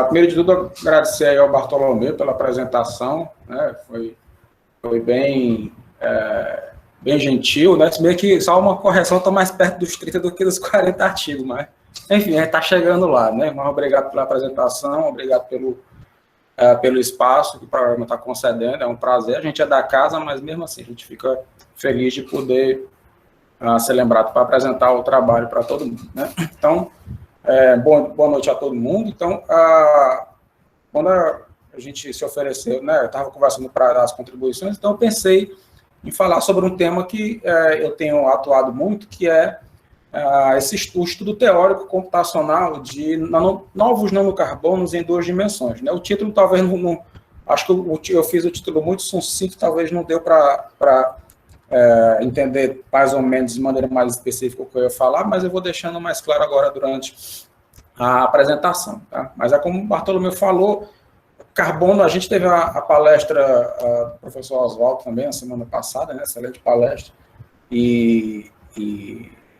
Primeiro de tudo, agradecer aí ao Bartolomeu pela apresentação, né? Foi bem, bem gentil, né? Se bem que só uma correção, está mais perto dos 30 do que dos 40 artigos, mas, enfim, a gente está chegando lá, né? Mas obrigado pela apresentação, obrigado pelo espaço que o programa está concedendo, é um prazer. A gente é da casa, mas mesmo assim a gente fica feliz de poder ser lembrado para apresentar o trabalho para todo mundo, né? Então, boa noite a todo mundo. Então, quando a gente se ofereceu, né, eu estava conversando para dar as contribuições, então eu pensei em falar sobre um tema que eu tenho atuado muito, que é o estudo teórico computacional de novos nanocarbonos em 2 dimensões. Né? O título talvez não acho que eu fiz o título muito sucinto, talvez não deu para entender mais ou menos de maneira mais específica o que eu ia falar, mas eu vou deixando mais claro agora durante a apresentação. Tá? Mas é como o Bartolomeu falou, carbono, a gente teve a palestra do professor Oswaldo também, na semana passada, né? Excelente palestra, e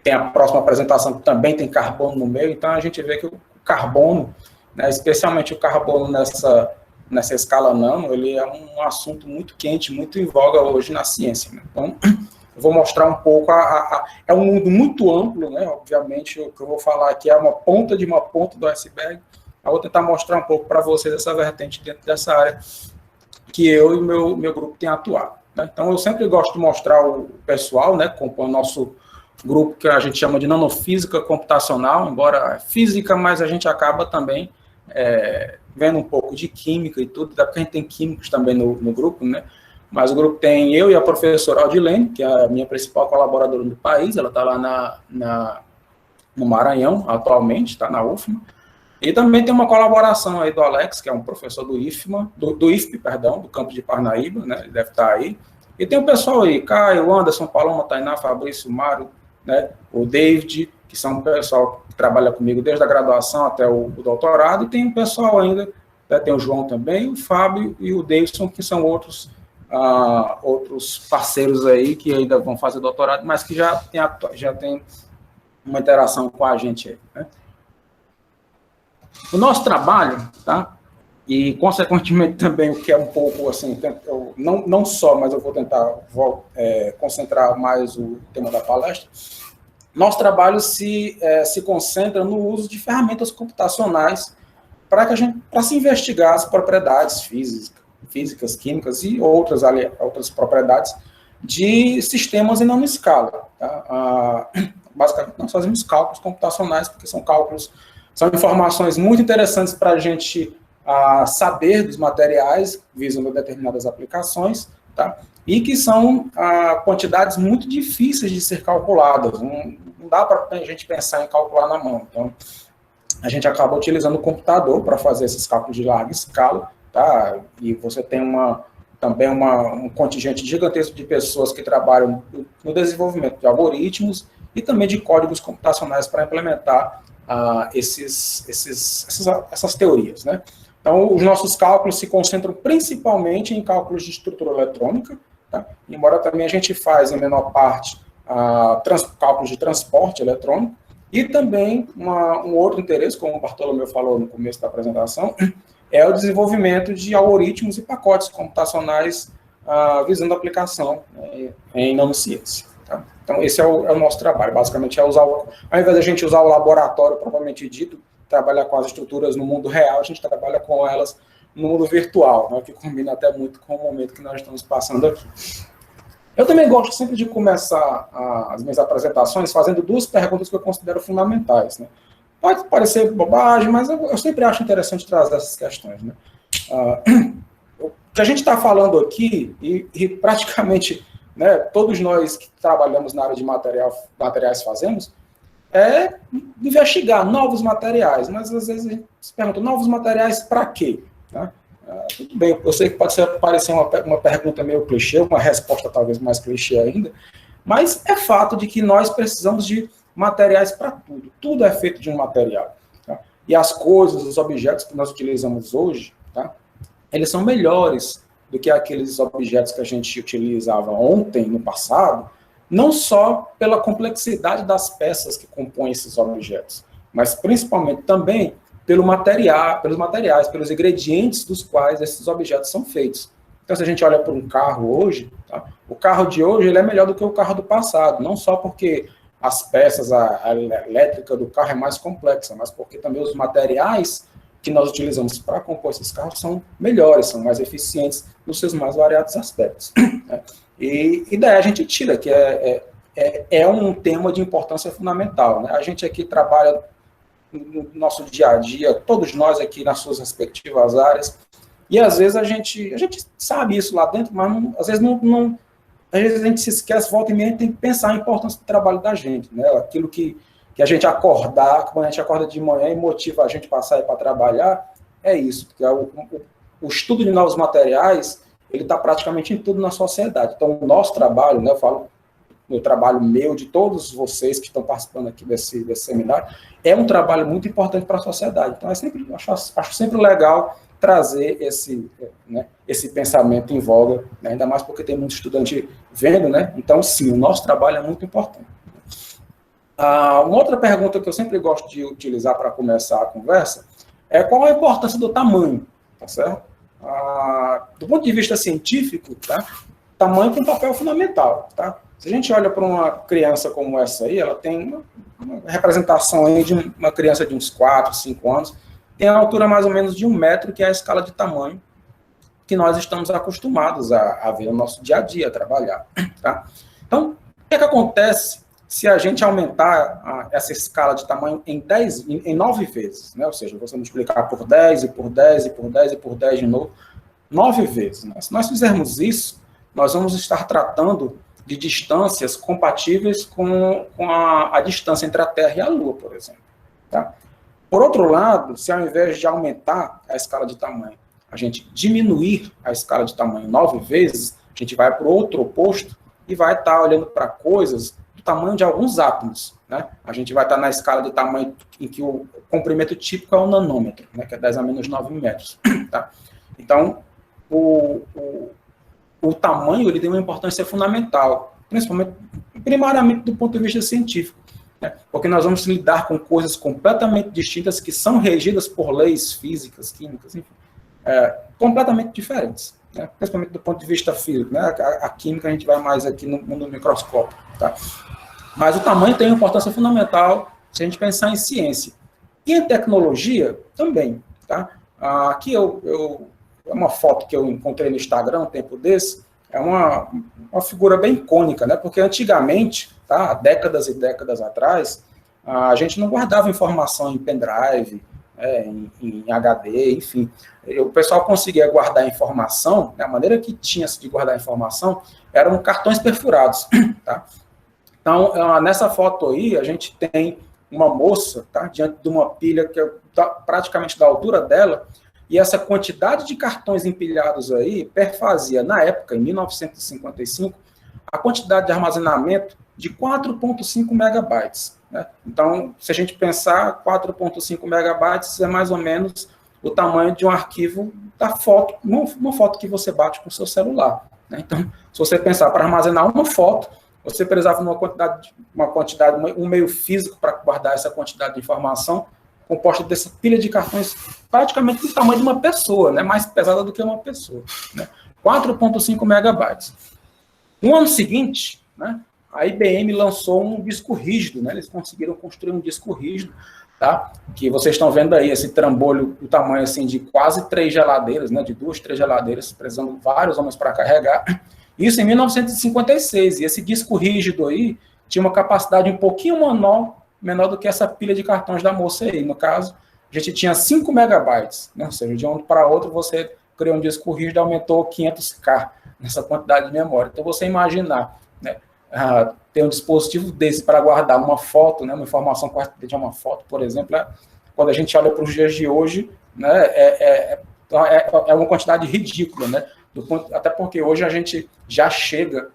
tem a próxima apresentação que também tem carbono no meio, então a gente vê que o carbono, né, especialmente o carbono nessa escala nano, ele é um assunto muito quente, muito em voga hoje na ciência. Né? Então, eu vou mostrar um pouco, é um mundo muito amplo, né? Obviamente, o que eu vou falar aqui é uma ponta de uma ponta do iceberg, eu vou tentar mostrar um pouco para vocês essa vertente dentro dessa área que eu e o meu grupo tem atuado. Né? Então, eu sempre gosto de mostrar o pessoal, né, compõe o nosso grupo que a gente chama de nanofísica computacional, embora é física, mas a gente acaba também vendo um pouco de química e tudo, até porque a gente tem químicos também no grupo, né? Mas o grupo tem eu e a professora Aldilene, que é a minha principal colaboradora do país, ela está lá no Maranhão, atualmente, está na UFMA, e também tem uma colaboração aí do Alex, que é um professor do IFMA, do IFP, perdão, do campus de Parnaíba, né? Ele deve estar aí. E tem o pessoal aí, Caio, Anderson, Paloma, Tainá, Fabrício, Mário, né, o David, que são o pessoal que trabalha comigo desde a graduação até o doutorado, e tem o pessoal ainda, né, tem o João também, o Fábio e o Davidson, que são outros parceiros aí que ainda vão fazer doutorado, mas que já tem uma interação com a gente aí, né? O nosso trabalho, tá? E, consequentemente, também o que é um pouco, assim, não só, mas eu vou tentar concentrar mais o tema da palestra, nosso trabalho se concentra no uso de ferramentas computacionais para se investigar as propriedades físicas, químicas e outras propriedades de sistemas em nanoescala. Tá? Basicamente, nós fazemos cálculos computacionais, porque são informações muito interessantes para a gente saber dos materiais, visando determinadas aplicações, tá? E que são quantidades muito difíceis de ser calculadas. Não dá para a gente pensar em calcular na mão. Então, a gente acaba utilizando o computador para fazer esses cálculos de larga escala, tá? E você tem também um contingente gigantesco de pessoas que trabalham no desenvolvimento de algoritmos e também de códigos computacionais para implementar essas teorias, né? Então, os nossos cálculos se concentram principalmente em cálculos de estrutura eletrônica, tá? Embora também a gente faz, em menor parte, cálculos de transporte eletrônico, e também um outro interesse, como o Bartolomeu falou no começo da apresentação, é o desenvolvimento de algoritmos e pacotes computacionais visando a aplicação, né, em nanociência. Tá? Então, esse é o nosso trabalho, basicamente é ao invés de a gente usar o laboratório propriamente dito, trabalhar com as estruturas no mundo real, a gente trabalha com elas no mundo virtual, né, que combina até muito com o momento que nós estamos passando aqui. Eu também gosto sempre de começar as minhas apresentações fazendo 2 perguntas que eu considero fundamentais. Né? Pode parecer bobagem, mas eu sempre acho interessante trazer essas questões. Né? O que a gente está falando aqui, e praticamente, né, todos nós que trabalhamos na área de materiais fazemos, é investigar novos materiais, mas às vezes a gente se pergunta, novos materiais para quê? Tá? Tudo bem, eu sei que pode parecer uma pergunta meio clichê, uma resposta talvez mais clichê ainda, mas é fato de que nós precisamos de materiais para tudo. Tudo é feito de um material. Tá? E as coisas, os objetos que nós utilizamos hoje, tá? Eles são melhores do que aqueles objetos que a gente utilizava ontem, no passado, não só pela complexidade das peças que compõem esses objetos, mas principalmente também pelos materiais, pelos ingredientes dos quais esses objetos são feitos. Então, se a gente olha para um carro hoje, tá? O carro de hoje ele é melhor do que o carro do passado, não só porque as peças, a elétrica do carro é mais complexa, mas porque também os materiais que nós utilizamos para compor esses carros são melhores, são mais eficientes nos seus mais variados aspectos. Né? E daí a gente tira que é um tema de importância fundamental. Né? A gente aqui trabalha no nosso dia a dia, todos nós aqui nas suas respectivas áreas, e às vezes a gente sabe isso lá dentro, mas às vezes às vezes a gente se esquece, volta e meia, tem que pensar a importância do trabalho da gente, né? Aquilo que a gente acordar, quando a gente acorda de manhã e motiva a gente para sair para trabalhar, é isso, porque o estudo de novos materiais, ele está praticamente em tudo na sociedade. Então, o nosso trabalho, né, eu falo, o trabalho meu, de todos vocês que estão participando aqui desse seminário, é um trabalho muito importante para a sociedade. Então, acho sempre legal trazer esse pensamento em voga, né? Ainda mais porque tem muito estudante vendo, né? Então, sim, o nosso trabalho é muito importante. Uma outra pergunta que eu sempre gosto de utilizar para começar a conversa é qual a importância do tamanho, tá certo? Do ponto de vista científico, tá? Tamanho tem um papel fundamental, tá? Se a gente olha para uma criança como essa aí, ela tem uma representação aí de uma criança de uns 4, 5 anos, tem a altura mais ou menos de 1 metro, que é a escala de tamanho que nós estamos acostumados a ver no nosso dia a dia, a trabalhar. Tá? Então, o que acontece se a gente aumentar essa escala de tamanho em 9 vezes? Né? Ou seja, você multiplicar por 10, e por 10, e por 10, e por 10 de novo, 9 vezes. Né? Se nós fizermos isso, nós vamos estar tratando de distâncias compatíveis com a distância entre a Terra e a Lua, por exemplo. Tá? Por outro lado, se ao invés de aumentar a escala de tamanho, a gente diminuir a escala de tamanho 9 vezes, a gente vai para o outro oposto e vai estar olhando para coisas do tamanho de alguns átomos. Né? A gente vai estar na escala de tamanho em que o comprimento típico é o nanômetro, né? Que é 10 a menos 9 metros. Tá? Então, o tamanho ele tem uma importância fundamental, primariamente do ponto de vista científico. Porque nós vamos lidar com coisas completamente distintas que são regidas por leis físicas, químicas, enfim, completamente diferentes, né? Principalmente do ponto de vista físico. Né? A química a gente vai mais aqui no microscópio. Tá? Mas o tamanho tem uma importância fundamental se a gente pensar em ciência. E em tecnologia também. Tá? Aqui é uma foto que eu encontrei no Instagram um tempo desse, é uma figura bem icônica, né? Porque antigamente, tá, há décadas e décadas atrás, a gente não guardava informação em pendrive, em HD, enfim. O pessoal conseguia guardar informação, né, a maneira que tinha-se de guardar informação eram cartões perfurados. Tá? Então, nessa foto aí, a gente tem uma moça, tá, diante de uma pilha que está praticamente da altura dela, e essa quantidade de cartões empilhados aí perfazia, na época, em 1955, a quantidade de armazenamento de 4,5 megabytes. Né? Então, se a gente pensar, 4,5 megabytes é mais ou menos o tamanho de um arquivo da foto, uma foto que você bate com o seu celular. Né? Então, se você pensar para armazenar uma foto, você precisava de um meio físico para guardar essa quantidade de informação, composta dessa pilha de cartões praticamente do tamanho de uma pessoa, né? Mais pesada do que uma pessoa. Né? 4,5 megabytes. No ano seguinte, né, a IBM lançou um disco rígido, né? Eles conseguiram construir um disco rígido, tá? Que vocês estão vendo aí, esse trambolho do tamanho assim, de quase 3 geladeiras, né? De 2, 3 geladeiras, precisando de vários homens para carregar. Isso em 1956. E esse disco rígido aí tinha uma capacidade um pouquinho menor do que essa pilha de cartões da moça aí. No caso, a gente tinha 5 megabytes, né? Ou seja, de um para outro você criou um disco rígido e aumentou 500K nessa quantidade de memória. Então, você imaginar, né, ter um dispositivo desse para guardar uma foto, né, uma informação de uma foto, por exemplo, quando a gente olha para os dias de hoje, né, é uma quantidade ridícula, né? Até porque hoje a gente já chega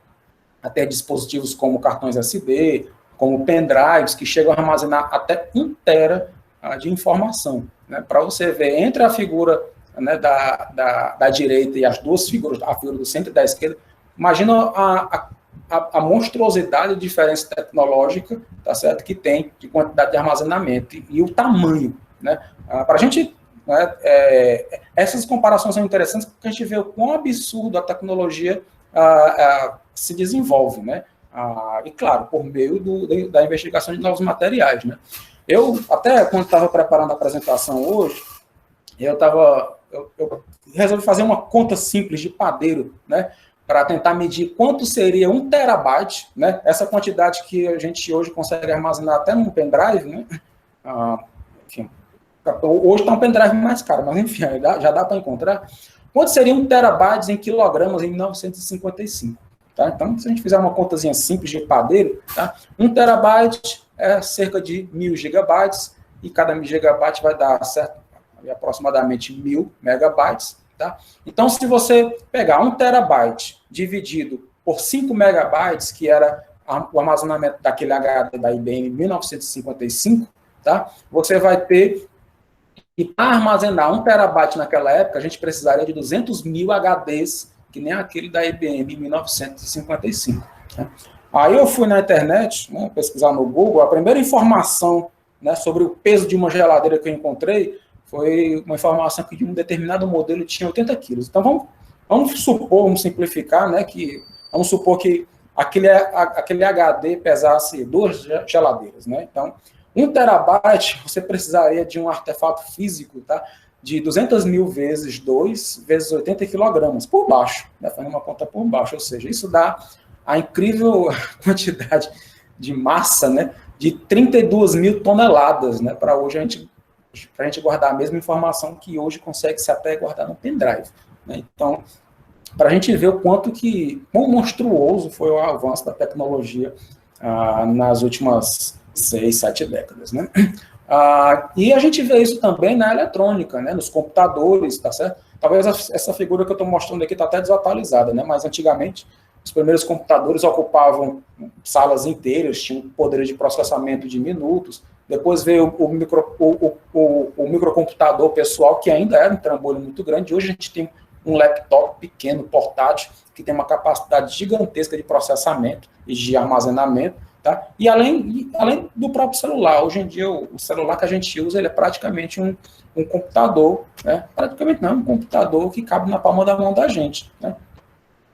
a ter dispositivos como cartões SD, como pendrives, que chegam a armazenar até 1 tera de informação. Né? Para você ver, entre a figura, né, da direita e as duas figuras, a figura do centro e da esquerda, imagina a monstruosidade de diferença tecnológica, tá certo, que tem de quantidade de armazenamento e o tamanho, né? Para a gente, né, essas comparações são interessantes porque a gente vê o quão absurdo a tecnologia se desenvolve, né? E, claro, por meio da investigação de novos materiais, né? Eu, até quando estava preparando a apresentação hoje, eu resolvi fazer uma conta simples de padeiro, né? Para tentar medir quanto seria 1 terabyte, né? Essa quantidade que a gente hoje consegue armazenar até num pendrive, né? Enfim, hoje está um pendrive mais caro, mas enfim, já dá para encontrar. Quanto seria 1 terabyte em quilogramas em 1955? Tá? Então, se a gente fizer uma contazinha simples de padeiro, tá? 1 terabyte é cerca de 1.000 gigabytes, e cada gigabyte vai dar aproximadamente 1.000 megabytes. Tá? Então, se você pegar 1 terabyte dividido por 5 megabytes, que era o armazenamento daquele HD da IBM em 1955, tá? Você vai ter, e para armazenar 1 terabyte naquela época, a gente precisaria de 200.000 HDs, que nem aquele da IBM em 1955. Né? Aí eu fui na internet, né, pesquisar no Google, a primeira informação, né, sobre o peso de uma geladeira que eu encontrei foi uma informação que de um determinado modelo tinha 80 quilos. Então, vamos simplificar, né, vamos supor que aquele HD pesasse 2 geladeiras. Né? Então, 1 terabyte, você precisaria de um artefato físico, tá, de 200.000 vezes 2 vezes 80 quilogramas, por baixo, né, fazendo uma conta por baixo, ou seja, isso dá a incrível quantidade de massa, né, de 32.000 toneladas, né, para hoje a gente guardar a mesma informação que hoje consegue-se até guardar no pendrive. Né? Então, para a gente ver o quão monstruoso foi o avanço da tecnologia nas últimas 6, 7 décadas. Né? E a gente vê isso também na eletrônica, né? Nos computadores, tá certo? Talvez essa figura que eu estou mostrando aqui está até desatualizada, né? Mas antigamente os primeiros computadores ocupavam salas inteiras, tinham poder de processamento de minutos. Depois veio o microcomputador pessoal, que ainda era um trambolho muito grande. Hoje a gente tem um laptop pequeno, portátil, que tem uma capacidade gigantesca de processamento e de armazenamento. Tá? E além do próprio celular, hoje em dia o celular que a gente usa ele é praticamente um computador, né? Praticamente não, um computador que cabe na palma da mão da gente. Né?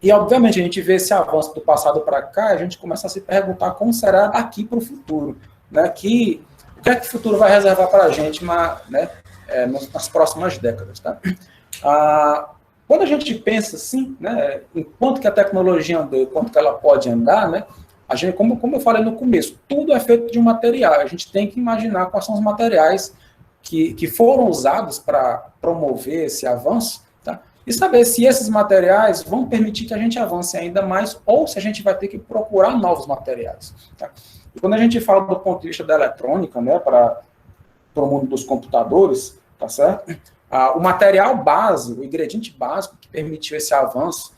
E, obviamente, a gente vê esse avanço do passado para cá, a gente começa a se perguntar como será daqui para o futuro. Né? O que é que o futuro vai reservar para a gente, né? Nas próximas décadas. Tá? Quando a gente pensa assim, né, em quanto que a tecnologia andou e quanto que ela pode andar, né, a gente, como eu falei no começo, tudo é feito de um material. A gente tem que imaginar quais são os materiais que foram usados para promover esse avanço, tá? E saber se esses materiais vão permitir que a gente avance ainda mais ou se a gente vai ter que procurar novos materiais. Tá? E quando a gente fala do ponto de vista da eletrônica, né, para o mundo dos computadores, tá certo? O material básico, o ingrediente básico que permitiu esse avanço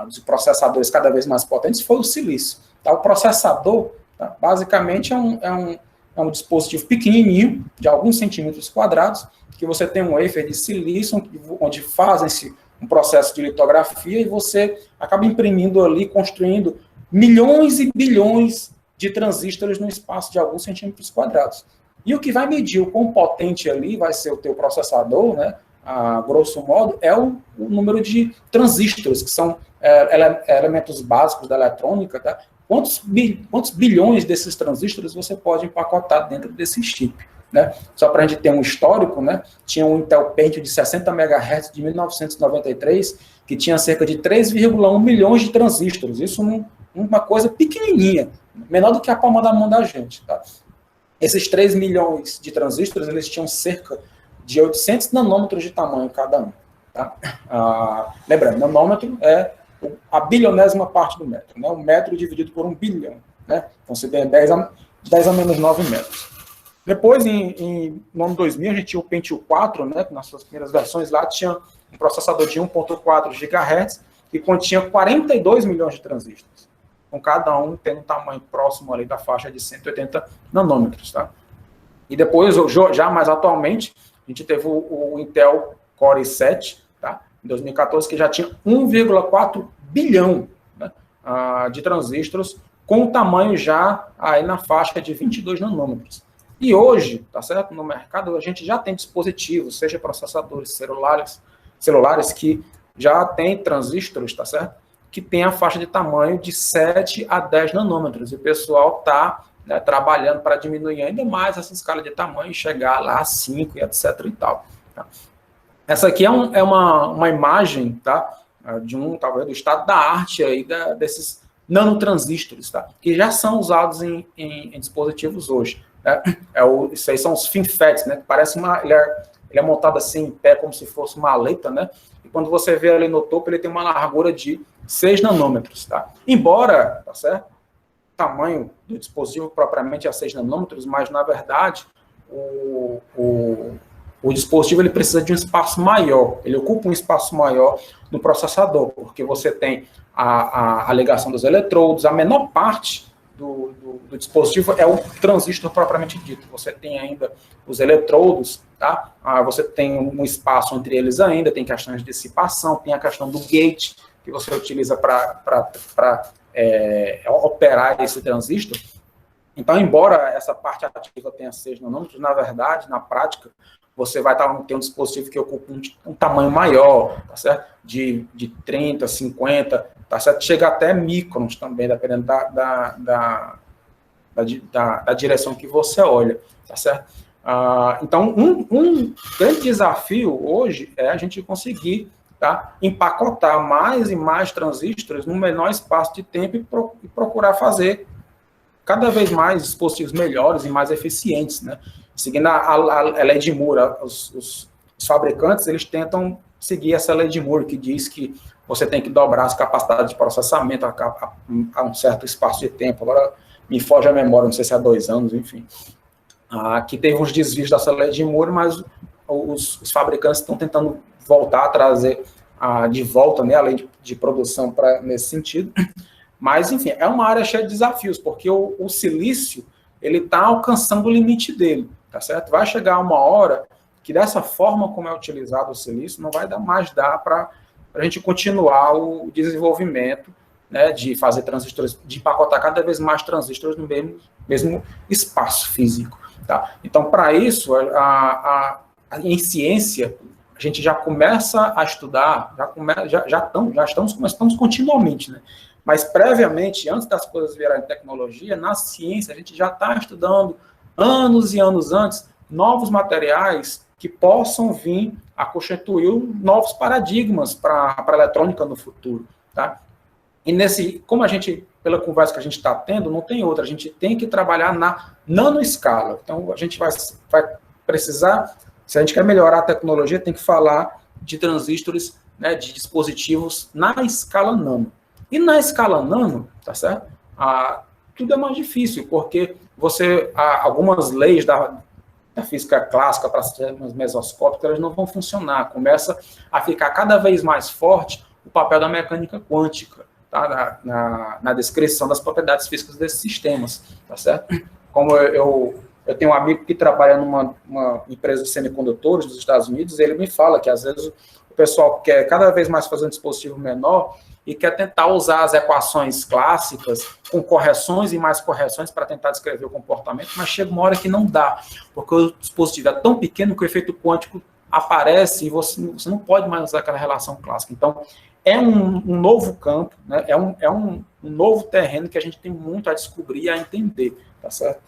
de processadores cada vez mais potentes foi o silício. Tá? O processador, tá, basicamente, é um dispositivo pequenininho, de alguns centímetros quadrados, que você tem um wafer de silício, onde fazem-se um processo de litografia e você acaba imprimindo ali, construindo milhões e bilhões de transistores no espaço de alguns centímetros quadrados. E o que vai medir o quão potente ali vai ser o teu processador, né, grosso modo, é o número de transistores, que são elementos básicos da eletrônica, tá? Quantos bilhões desses transistores você pode empacotar dentro desse chip? Né? Só para a gente ter um histórico, né? Tinha um Intel Pentium de 60 MHz de 1993, que tinha cerca de 3,1 milhões de transistores. Isso uma coisa pequenininha, menor do que a palma da mão da gente. Tá? Esses 3 milhões de transistores, eles tinham cerca de 800 nanômetros de tamanho cada um. Tá? Lembrando, nanômetro é a bilionésima parte do metro, né? Um metro dividido por 1 bilhão. Né? Então, você tem 10 a menos 9 metros. Depois, no ano 2000, a gente tinha o Pentium 4, né? Nas suas primeiras versões lá, tinha um processador de 1,4 GHz, que continha 42 milhões de transistores, com cada um tendo um tamanho próximo ali da faixa de 180 nanômetros. Tá? E depois, já mais atualmente, a gente teve o Intel Core i7, tá? Em 2014, que já tinha 1,4 bilhão, né, de transistores, com o tamanho já aí na faixa de 22 nanômetros. E hoje, tá certo? No mercado, a gente já tem dispositivos, seja processadores celulares que já tem transistores, tá certo? Que tem a faixa de tamanho de 7 a 10 nanômetros. E o pessoal está, né, trabalhando para diminuir ainda mais essa escala de tamanho e chegar lá a 5 e etc. e tal. Tá? Essa aqui é uma imagem, tá? Talvez do estado da arte aí, desses nanotransistores, tá? Que já são usados em dispositivos hoje. Né? Isso aí são os FinFETs, né? Que parece ele é montado assim em pé, como se fosse uma aleta, né? E quando você vê ali no topo, ele tem uma largura de 6 nanômetros, tá? Embora, tá certo? O tamanho do dispositivo propriamente é 6 nanômetros, mas, na verdade, o dispositivo ele precisa de um espaço maior, ele ocupa um espaço maior no processador, porque você tem a ligação dos eletrodos, a menor parte do dispositivo é o transistor propriamente dito. Você tem ainda os eletrodos, tá? Você tem um espaço entre eles ainda, tem questões de dissipação, tem a questão do gate, que você utiliza para operar esse transistor. Então, embora essa parte ativa tenha 6 nanômetros, na verdade, na prática, você vai ter um dispositivo que ocupa um tamanho maior, tá certo? De 30, 50, tá certo? Chega até microns também, dependendo da direção que você olha, tá certo? Então, um grande desafio hoje é a gente conseguir, tá, empacotar mais e mais transistores no menor espaço de tempo e procurar fazer cada vez mais dispositivos melhores e mais eficientes, né? Seguindo a lei de Moore, os fabricantes, eles tentam seguir essa lei de Moore, que diz que você tem que dobrar as capacidades de processamento a um certo espaço de tempo. Agora, me foge a memória, não sei se há 2 anos, enfim. Que teve uns desvios dessa lei de Moore, mas os fabricantes estão tentando voltar a trazer de volta, né, a lei de produção nesse sentido. Mas, enfim, é uma área cheia de desafios, porque o silício ele está alcançando o limite dele, tá certo? Vai chegar uma hora que, dessa forma como é utilizado o silício, não vai dar para a gente continuar o desenvolvimento, né, de fazer transistores, de empacotar cada vez mais transistores no mesmo espaço físico, tá? Então, para isso, em ciência, a gente já começa a estudar, já estamos continuamente, né? Mas, previamente, antes das coisas virarem tecnologia, na ciência, a gente já está estudando, anos e anos antes, novos materiais que possam vir a constituir novos paradigmas para a eletrônica no futuro. Tá? E como a gente, pela conversa que a gente está tendo, não tem outra, a gente tem que trabalhar na nanoescala. Então, a gente vai precisar, se a gente quer melhorar a tecnologia, tem que falar de transistores, né, de dispositivos na escala nano. E na escala nano, tá certo? Tudo é mais difícil, porque algumas leis da física clássica para sistemas mesoscópicos, elas não vão funcionar. Começa a ficar cada vez mais forte o papel da mecânica quântica, tá? na descrição das propriedades físicas desses sistemas, tá certo? Como eu tenho um amigo que trabalha numa empresa de semicondutores dos Estados Unidos, e ele me fala que, às vezes, o pessoal quer cada vez mais fazer um dispositivo menor e quer tentar usar as equações clássicas com correções e mais correções para tentar descrever o comportamento, mas chega uma hora que não dá, porque o dispositivo é tão pequeno que o efeito quântico aparece e você não pode mais usar aquela relação clássica. Então, é um novo campo, né? é um novo terreno que a gente tem muito a descobrir e a entender, tá certo?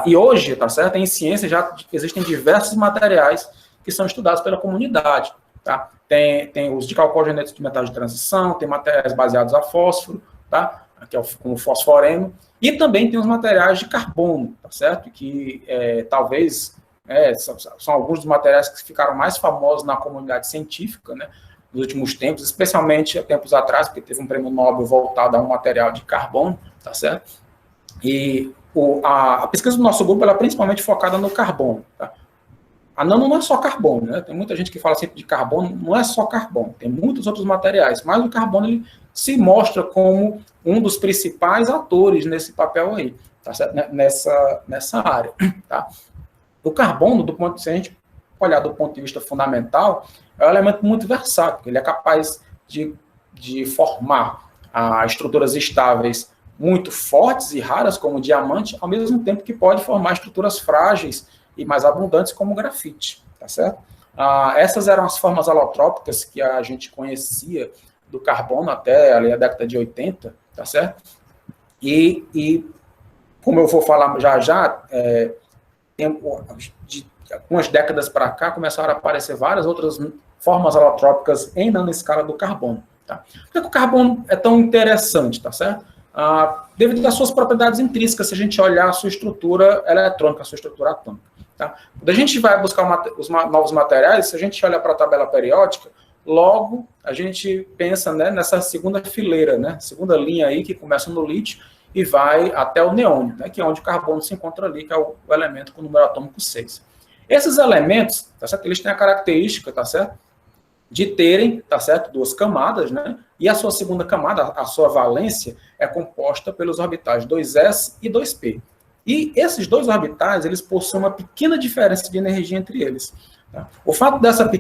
E hoje, tá certo, em ciência já existem diversos materiais que são estudados pela comunidade, tá? Tem os de cálculo genético de metais de transição, tem materiais baseados a fósforo, tá? Que é como o fosforeno, e também tem os materiais de carbono, tá certo? Que talvez são alguns dos materiais que ficaram mais famosos na comunidade científica, né, nos últimos tempos, especialmente há tempos atrás, porque teve um prêmio Nobel voltado a um material de carbono, tá certo? E a pesquisa do nosso grupo ela é principalmente focada no carbono, tá? A nano não é só carbono, né? Tem muita gente que fala sempre de carbono, não é só carbono, tem muitos outros materiais, mas o carbono ele se mostra como um dos principais atores nesse papel aí, tá certo? Nessa área, tá? O carbono, se a gente olhar do ponto de vista fundamental, é um elemento muito versátil, ele é capaz de formar estruturas estáveis muito fortes e raras, como o diamante, ao mesmo tempo que pode formar estruturas frágeis e mais abundantes, como o grafite, tá certo? Essas eram as formas alotrópicas que a gente conhecia do carbono até ali a década de 80, tá certo? E como eu vou falar já, de algumas décadas para cá, começaram a aparecer várias outras formas alotrópicas em nanoescala do carbono. Tá? Por que o carbono é tão interessante, tá certo? Devido às suas propriedades intrínsecas, se a gente olhar a sua estrutura eletrônica, a sua estrutura atômica. Tá? Quando a gente vai buscar os novos materiais, se a gente olha para a tabela periódica, logo a gente pensa, né, nessa segunda fileira, né, segunda linha aí que começa no lítio e vai até o neônio, né, que é onde o carbono se encontra ali, que é o elemento com o número atômico 6. Esses elementos, tá certo? Eles têm a característica, tá certo? De terem, tá certo? Duas camadas, né? E a sua segunda camada, a sua valência, é composta pelos orbitais 2s e 2p. E esses dois orbitais, eles possuem uma pequena diferença de energia entre eles. Tá? O fato dessa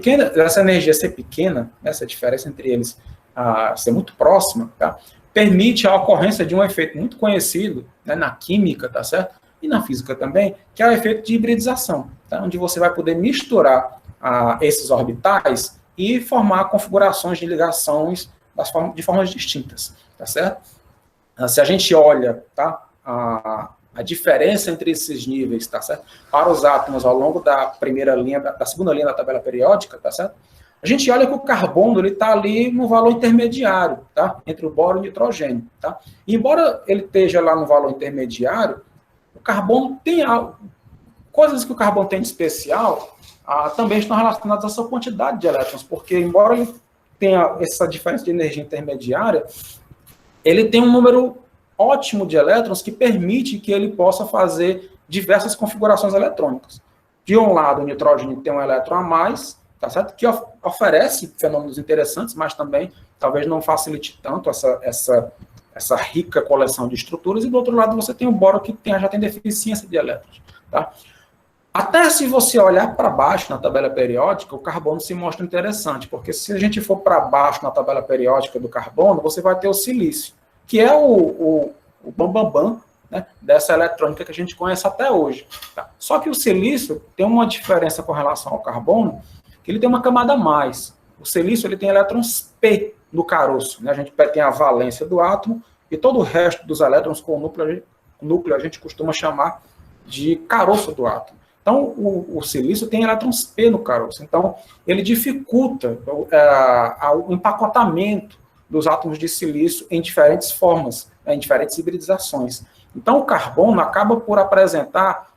energia ser pequena, essa diferença entre eles ser muito próxima, tá? Permite a ocorrência de um efeito muito conhecido, né, na química, tá certo? E na física também, que é o efeito de hibridização, tá? Onde você vai poder misturar esses orbitais e formar configurações de ligações de formas distintas, tá certo? Se a gente olha, tá, a diferença entre esses níveis, tá certo? Para os átomos ao longo da primeira linha, da segunda linha da tabela periódica, tá certo? A gente olha que o carbono ele está ali no valor intermediário, tá? Entre o boro e o nitrogênio, tá? E embora ele esteja lá no valor intermediário, o carbono tem coisas que o carbono tem de especial, também estão relacionadas à sua quantidade de elétrons, porque embora ele tenha essa diferença de energia intermediária, ele tem um número ótimo de elétrons que permite que ele possa fazer diversas configurações eletrônicas. De um lado, o nitrogênio tem um elétron a mais, tá certo? Que oferece fenômenos interessantes, mas também talvez não facilite tanto essa rica coleção de estruturas, e do outro lado você tem o boro que já tem deficiência de elétrons. Tá? Até se você olhar para baixo na tabela periódica, o carbono se mostra interessante, porque se a gente for para baixo na tabela periódica do carbono, você vai ter o silício, que é o bambambam, né, dessa eletrônica que a gente conhece até hoje. Tá? Só que o silício tem uma diferença com relação ao carbono, que ele tem uma camada a mais. O silício ele tem elétrons P no caroço. Né? A gente tem a valência do átomo e todo o resto dos elétrons com o núcleo a gente costuma chamar de caroço do átomo. Então, o silício tem elétrons P no caroço. Então, ele dificulta o empacotamento dos átomos de silício em diferentes formas, em diferentes hibridizações. Então, o carbono acaba por apresentar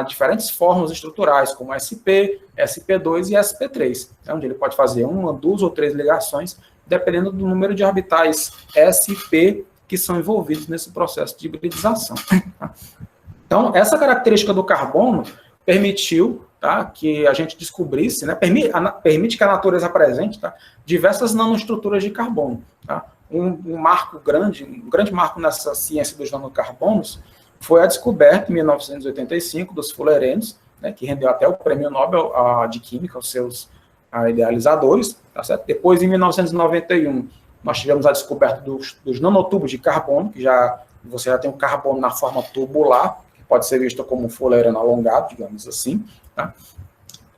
diferentes formas estruturais, como SP, SP2 e SP3, onde ele pode fazer uma, duas ou três ligações, dependendo do número de orbitais S e P que são envolvidos nesse processo de hibridização. Então, essa característica do carbono permitiu, tá, que a gente descobrisse, né, permite que a natureza apresente, tá, diversas nanoestruturas de carbono. Tá? Um grande marco nessa ciência dos nanocarbonos foi a descoberta, em 1985, dos fullerenos, né, que rendeu até o prêmio Nobel de Química aos seus idealizadores. Tá certo? Depois, em 1991, nós tivemos a descoberta dos nanotubos de carbono, que você já tem o carbono na forma tubular, que pode ser visto como um fullereno alongado, digamos assim. Tá?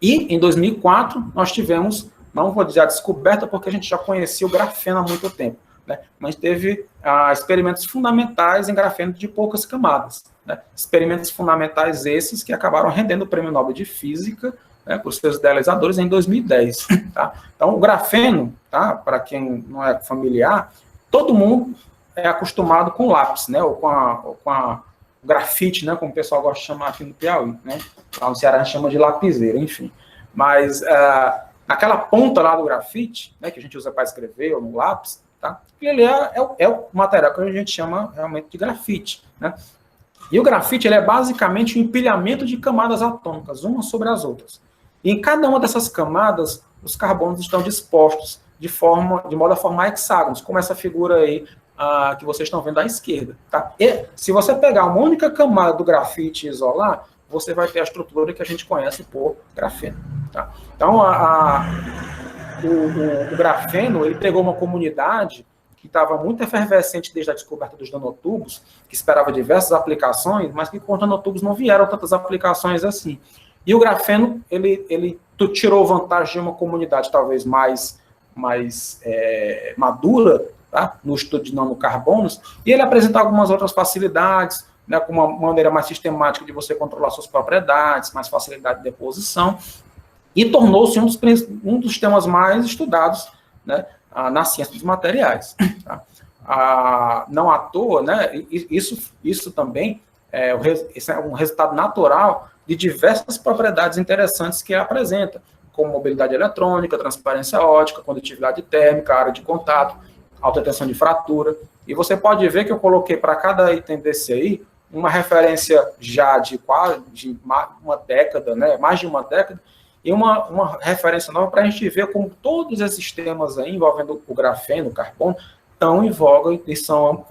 E, em 2004, nós tivemos, não vou dizer a descoberta, porque a gente já conhecia o grafeno há muito tempo, né? Mas teve experimentos fundamentais em grafeno de poucas camadas. Né? Experimentos fundamentais esses que acabaram rendendo o Prêmio Nobel de Física, né, para os seus idealizadores em 2010. Tá? Então, o grafeno, tá, para quem não é familiar, todo mundo é acostumado com lápis, né, ou com a grafite, né, como o pessoal gosta de chamar aqui no Piauí. Né? Lá no Ceará a gente chama de lapiseira, enfim. Mas naquela ponta lá do grafite, né, que a gente usa para escrever, ou no lápis, tá? Ele é o material que a gente chama realmente de grafite. Né? E o grafite ele é basicamente um empilhamento de camadas atômicas, umas sobre as outras. E em cada uma dessas camadas, os carbonos estão dispostos de modo a formar hexágonos, como essa figura aí que vocês estão vendo à esquerda. Tá? E se você pegar uma única camada do grafite e isolar, você vai ter a estrutura que a gente conhece por grafeno. Tá? Então, o grafeno ele pegou uma comunidade que estava muito efervescente desde a descoberta dos nanotubos, que esperava diversas aplicações, mas que com os nanotubos não vieram tantas aplicações assim. E o grafeno, ele tirou vantagem de uma comunidade talvez mais madura, tá? No estudo de nanocarbonos, e ele apresenta algumas outras facilidades, né, com uma maneira mais sistemática de você controlar suas propriedades, mais facilidade de deposição, e tornou-se um dos temas mais estudados, né, na ciência dos materiais. Tá? Não à toa, né, isso também é um resultado natural de diversas propriedades interessantes que apresenta, como mobilidade eletrônica, transparência ótica, condutividade térmica, área de contato, alta tensão de fratura. E você pode ver que eu coloquei para cada item desse aí uma referência já de quase uma década, né, mais de uma década, e uma referência nova para a gente ver como todos esses temas aí envolvendo o grafeno, o carbono, estão em voga e são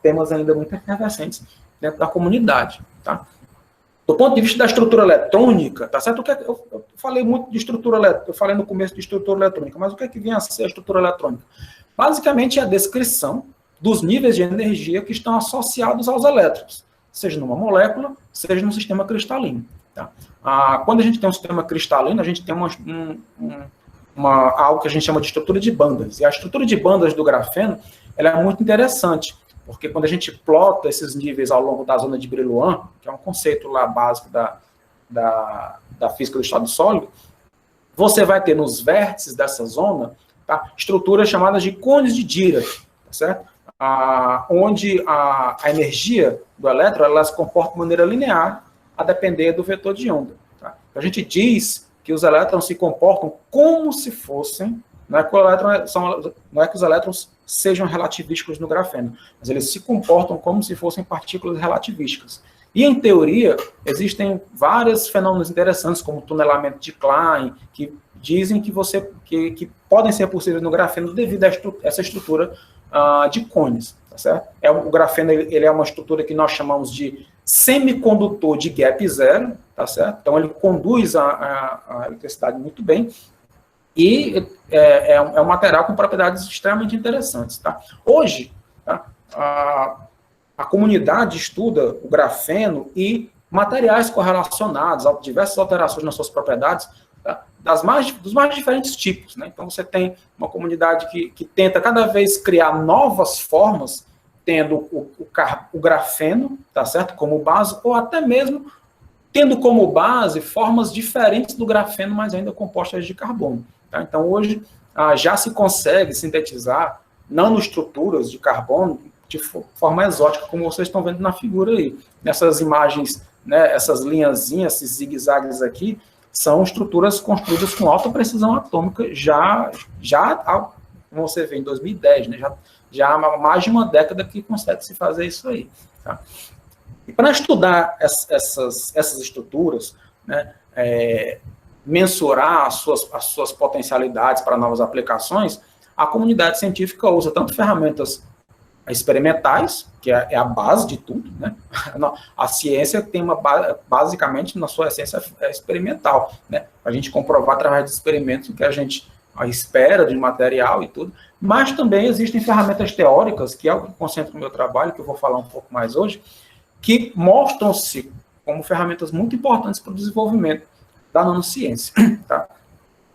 temas ainda muito efervescentes dentro da comunidade. Tá? Do ponto de vista da estrutura eletrônica, tá certo? Eu falei muito de estrutura eletrônica, eu falei no começo de estrutura eletrônica, mas o que é que vem a ser a estrutura eletrônica? Basicamente é a descrição dos níveis de energia que estão associados aos elétrons, seja numa molécula, seja num sistema cristalino. Tá? Quando a gente tem um sistema cristalino, a gente tem algo que a gente chama de estrutura de bandas. E a estrutura de bandas do grafeno ela é muito interessante, porque quando a gente plota esses níveis ao longo da zona de Brillouin, que é um conceito lá básico da física do estado sólido, você vai ter nos vértices dessa zona, tá, estruturas chamadas de cones de Dirac, tá certo? Onde a energia do elétron ela se comporta de maneira linear, a depender do vetor de onda. Tá? A gente diz que os elétrons se comportam como se fossem, não é que os elétrons sejam relativísticos no grafeno, mas eles se comportam como se fossem partículas relativísticas. E, em teoria, existem vários fenômenos interessantes, como o tunelamento de Klein, que dizem que podem ser possíveis no grafeno devido a essa estrutura de cones. Tá certo? O grafeno ele é uma estrutura que nós chamamos de semicondutor de gap zero, tá certo? Então ele conduz a eletricidade muito bem e é um material com propriedades extremamente interessantes, tá? Hoje, tá, a comunidade estuda o grafeno e materiais correlacionados a diversas alterações nas suas propriedades, tá? Dos mais diferentes tipos, né? Então você tem uma comunidade que tenta cada vez criar novas formas, tendo o grafeno, tá certo, como base, ou até mesmo tendo como base formas diferentes do grafeno, mas ainda compostas de carbono. Tá? Então, hoje, já se consegue sintetizar nanoestruturas de carbono de forma exótica, como vocês estão vendo na figura aí. Nessas imagens, né, essas linhazinhas, esses zigue-zagues aqui, são estruturas construídas com alta precisão atômica, já como você vê, em 2010, né, já há mais de uma década que consegue se fazer isso aí. Tá? E para estudar essas estruturas, né, mensurar as suas potencialidades para novas aplicações, a comunidade científica usa tanto ferramentas experimentais, que é a base de tudo, né? A ciência tem basicamente, na sua essência, é experimental, né? A gente comprovar através de experimentos o que a gente espera de material e tudo, mas também existem ferramentas teóricas, que é o que concentra no meu trabalho, que eu vou falar um pouco mais hoje, que mostram-se como ferramentas muito importantes para o desenvolvimento da nanociência. Tá?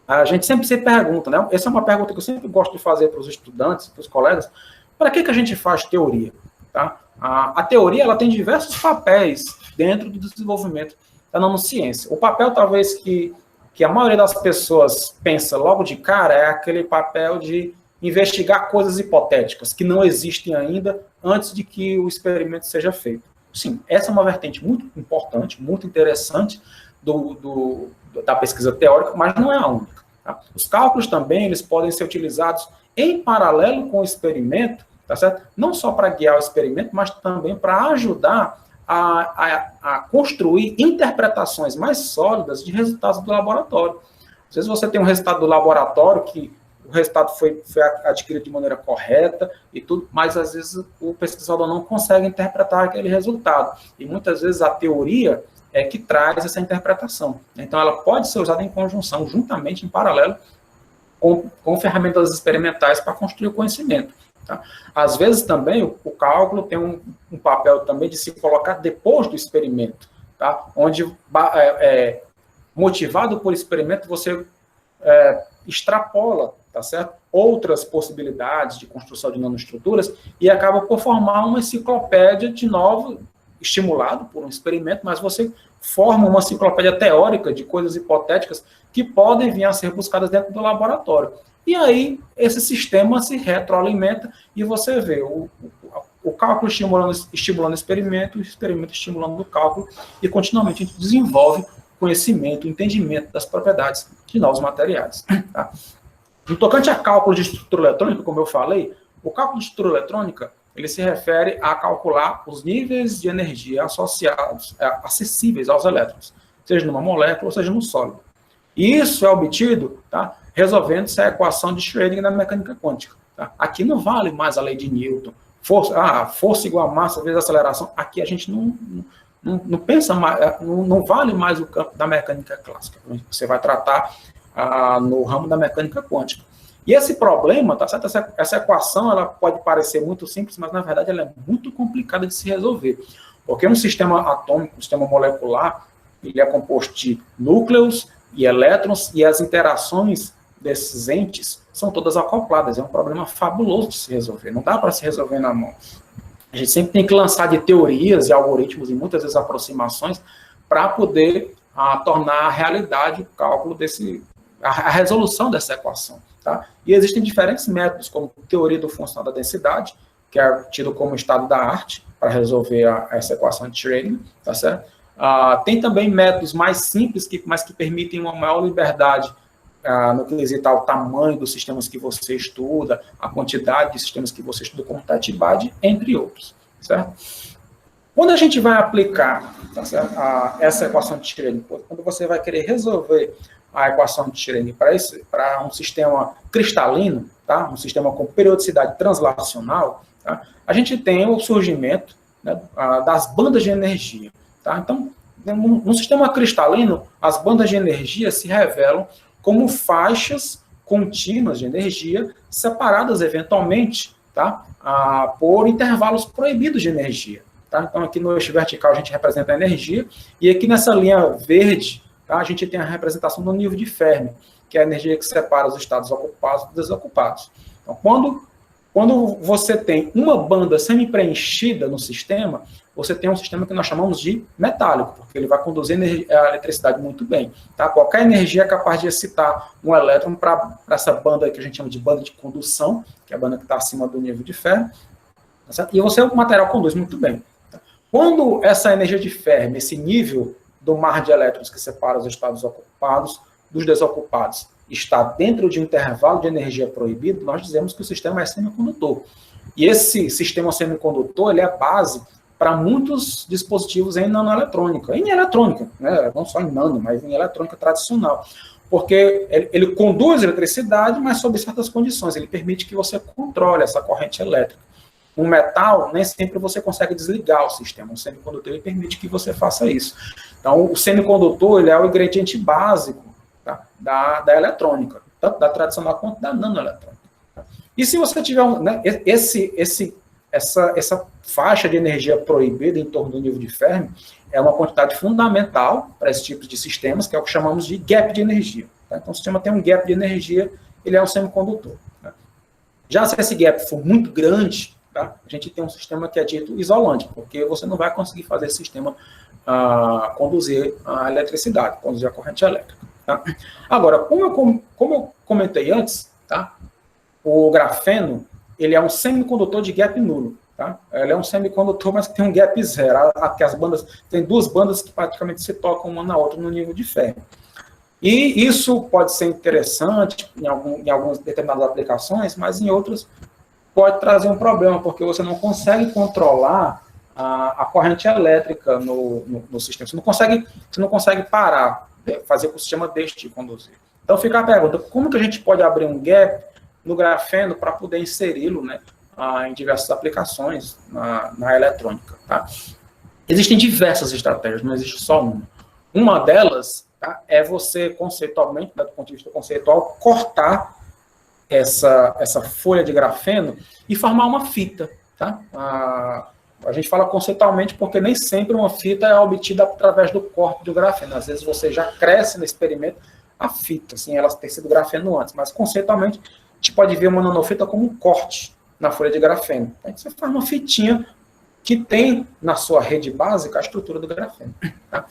A gente sempre se pergunta, né? Essa é uma pergunta que eu sempre gosto de fazer para os estudantes, para os colegas, para que a gente faz teoria? Tá? A teoria ela tem diversos papéis dentro do desenvolvimento da nanociência. O papel, talvez, que a maioria das pessoas pensa logo de cara é aquele papel de investigar coisas hipotéticas que não existem ainda antes de que o experimento seja feito. Sim, essa é uma vertente muito importante, muito interessante da pesquisa teórica, mas não é a única. Tá? Os cálculos também eles podem ser utilizados em paralelo com o experimento, tá certo? Não só para guiar o experimento, mas também para ajudar a construir interpretações mais sólidas de resultados do laboratório. Às vezes você tem um resultado do laboratório que o resultado foi adquirido de maneira correta e tudo, mas às vezes o pesquisador não consegue interpretar aquele resultado. E muitas vezes a teoria é que traz essa interpretação. Então ela pode ser usada em conjunção, juntamente, em paralelo, com ferramentas experimentais para construir o conhecimento. Tá? Às vezes também o cálculo tem um papel também de se colocar depois do experimento, tá? Onde, motivado por experimento, você extrapola, tá certo? Outras possibilidades de construção de nanoestruturas e acaba por formar uma enciclopédia de novo, estimulado por um experimento, mas você forma uma enciclopédia teórica de coisas hipotéticas que podem vir a ser buscadas dentro do laboratório. E aí, esse sistema se retroalimenta e você vê o cálculo estimulando o experimento estimulando o cálculo, e continuamente a gente desenvolve conhecimento, entendimento das propriedades de novos materiais. Tá? No tocante a cálculo de estrutura eletrônica, como eu falei, o cálculo de estrutura eletrônica ele se refere a calcular os níveis de energia associados, acessíveis aos elétrons, seja numa molécula ou seja no sólido. E isso é obtido, tá, resolvendo essa equação de Schrödinger na mecânica quântica. Tá? Aqui não vale mais a lei de Newton, força igual a massa vezes aceleração. Aqui a gente não pensa mais, não vale mais o campo da mecânica clássica. Você vai tratar no ramo da mecânica quântica. E esse problema, tá certo? Essa equação ela pode parecer muito simples, mas na verdade ela é muito complicada de se resolver. Porque um sistema atômico, um sistema molecular, ele é composto de núcleos e elétrons, e as interações desses entes são todas acopladas. É um problema fabuloso de se resolver. Não dá para se resolver na mão. A gente sempre tem que lançar de teorias e algoritmos e muitas vezes aproximações para poder tornar a realidade o cálculo a resolução dessa equação. Tá? E existem diferentes métodos, como teoria do funcional da densidade, que é tido como estado da arte, para resolver essa equação de Schrödinger, tá certo? Tem também métodos mais simples, mas que permitem uma maior liberdade no que diz ao tamanho dos sistemas que você estuda, a quantidade de sistemas que você estuda, como Tati-Bade, entre outros, certo? Quando a gente vai aplicar, tá certo, essa equação de Schrödinger, quando você vai querer resolver a equação de Schrödinger para um sistema cristalino, tá? Um sistema com periodicidade translacional, tá? A gente tem o surgimento, né, das bandas de energia. Tá? Então, no sistema cristalino, as bandas de energia se revelam como faixas contínuas de energia, separadas eventualmente, tá? Por intervalos proibidos de energia. Tá? Então, aqui no eixo vertical a gente representa a energia, e aqui nessa linha verde, tá, a gente tem a representação do nível de Fermi, que é a energia que separa os estados ocupados dos desocupados. Então, quando você tem uma banda semi-preenchida no sistema, você tem um sistema que nós chamamos de metálico, porque ele vai conduzir a eletricidade muito bem. Tá? Qualquer energia é capaz de excitar um elétron para essa banda que a gente chama de banda de condução, que é a banda que está acima do nível de Fermi, tá? E o material conduz muito bem. Tá? Quando essa energia de Fermi, esse nível do mar de elétrons que separa os estados ocupados dos desocupados, está dentro de um intervalo de energia proibido, nós dizemos que o sistema é semicondutor. E esse sistema semicondutor ele é a base para muitos dispositivos em nanoeletrônica, em eletrônica, né? Não só em nano, mas em eletrônica tradicional. Porque ele conduz eletricidade, mas sob certas condições. Ele permite que você controle essa corrente elétrica. Um metal, nem sempre você consegue desligar o sistema. O semicondutor ele permite que você faça isso. Então, o semicondutor ele é o ingrediente básico, tá, da eletrônica, tanto da tradicional quanto da nanoeletrônica. Tá? E se você tiver né, essa faixa de energia proibida em torno do nível de Fermi, é uma quantidade fundamental para esse tipo de sistemas, que é o que chamamos de gap de energia. Tá? Então, o sistema tem um gap de energia, ele é um semicondutor. Tá? Já se esse gap for muito grande, tá? A gente tem um sistema que é dito isolante, porque você não vai conseguir fazer esse sistema conduzir a eletricidade, conduzir a corrente elétrica. Tá? Agora, como eu comentei antes, tá? O grafeno ele é um semicondutor de gap nulo. Tá? Ele é um semicondutor, mas que tem um gap zero. Tem duas bandas que praticamente se tocam uma na outra no nível de Fermi. E isso pode ser interessante em algumas determinadas aplicações, mas em outras pode trazer um problema, porque você não consegue controlar a corrente elétrica no sistema. Você não consegue parar, fazer com que o sistema deixe de conduzir. Então fica a pergunta, como que a gente pode abrir um gap no grafeno para poder inseri-lo, né, em diversas aplicações na eletrônica? Tá? Existem diversas estratégias, não existe só uma. Uma delas, tá, é você, conceitualmente, do ponto de vista conceitual, cortar essa folha de grafeno e formar uma fita. Tá? A gente fala conceitualmente porque nem sempre uma fita é obtida através do corte do grafeno. Às vezes você já cresce no experimento a fita, assim, ela tem sido grafeno antes, mas conceitualmente a gente pode ver uma nanofita como um corte na folha de grafeno. Aí você faz uma fitinha que tem na sua rede básica a estrutura do grafeno. Tá?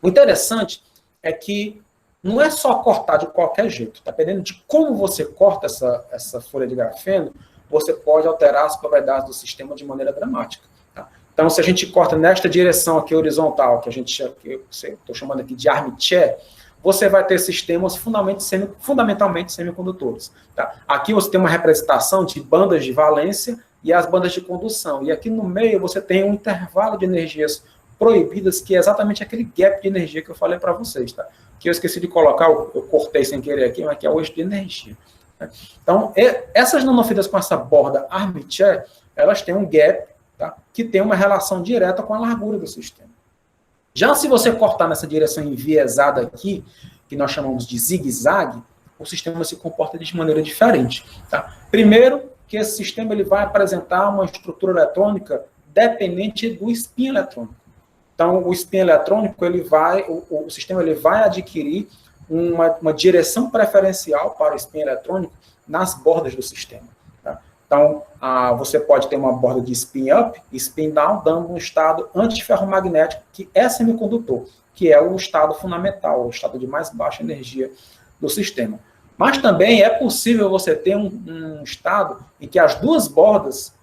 O interessante é que não é só cortar de qualquer jeito, dependendo de como você corta essa folha de grafeno, você pode alterar as propriedades do sistema de maneira dramática. Tá? Então, se a gente corta nesta direção aqui horizontal, que eu estou chamando aqui de armchair, você vai ter sistemas fundamentalmente semicondutores. Tá? Aqui você tem uma representação de bandas de valência e as bandas de condução. E aqui no meio você tem um intervalo de energias proibidas, que é exatamente aquele gap de energia que eu falei para vocês. Tá? Que eu esqueci de colocar, eu cortei sem querer aqui, mas que é o eixo de energia. Então, essas nanofitas com essa borda armchair, elas têm um gap, tá, que tem uma relação direta com a largura do sistema. Já se você cortar nessa direção enviesada aqui, que nós chamamos de zigue-zague, o sistema se comporta de maneira diferente. Tá? Primeiro, que esse sistema ele vai apresentar uma estrutura eletrônica dependente do spin eletrônico. Então, o spin eletrônico, o sistema ele vai adquirir uma direção preferencial para o spin eletrônico nas bordas do sistema. Tá? Então, você pode ter uma borda de spin up e spin down, dando um estado antiferromagnético, que é semicondutor, que é o estado fundamental, o estado de mais baixa energia do sistema. Mas também é possível você ter um estado em que as duas bordas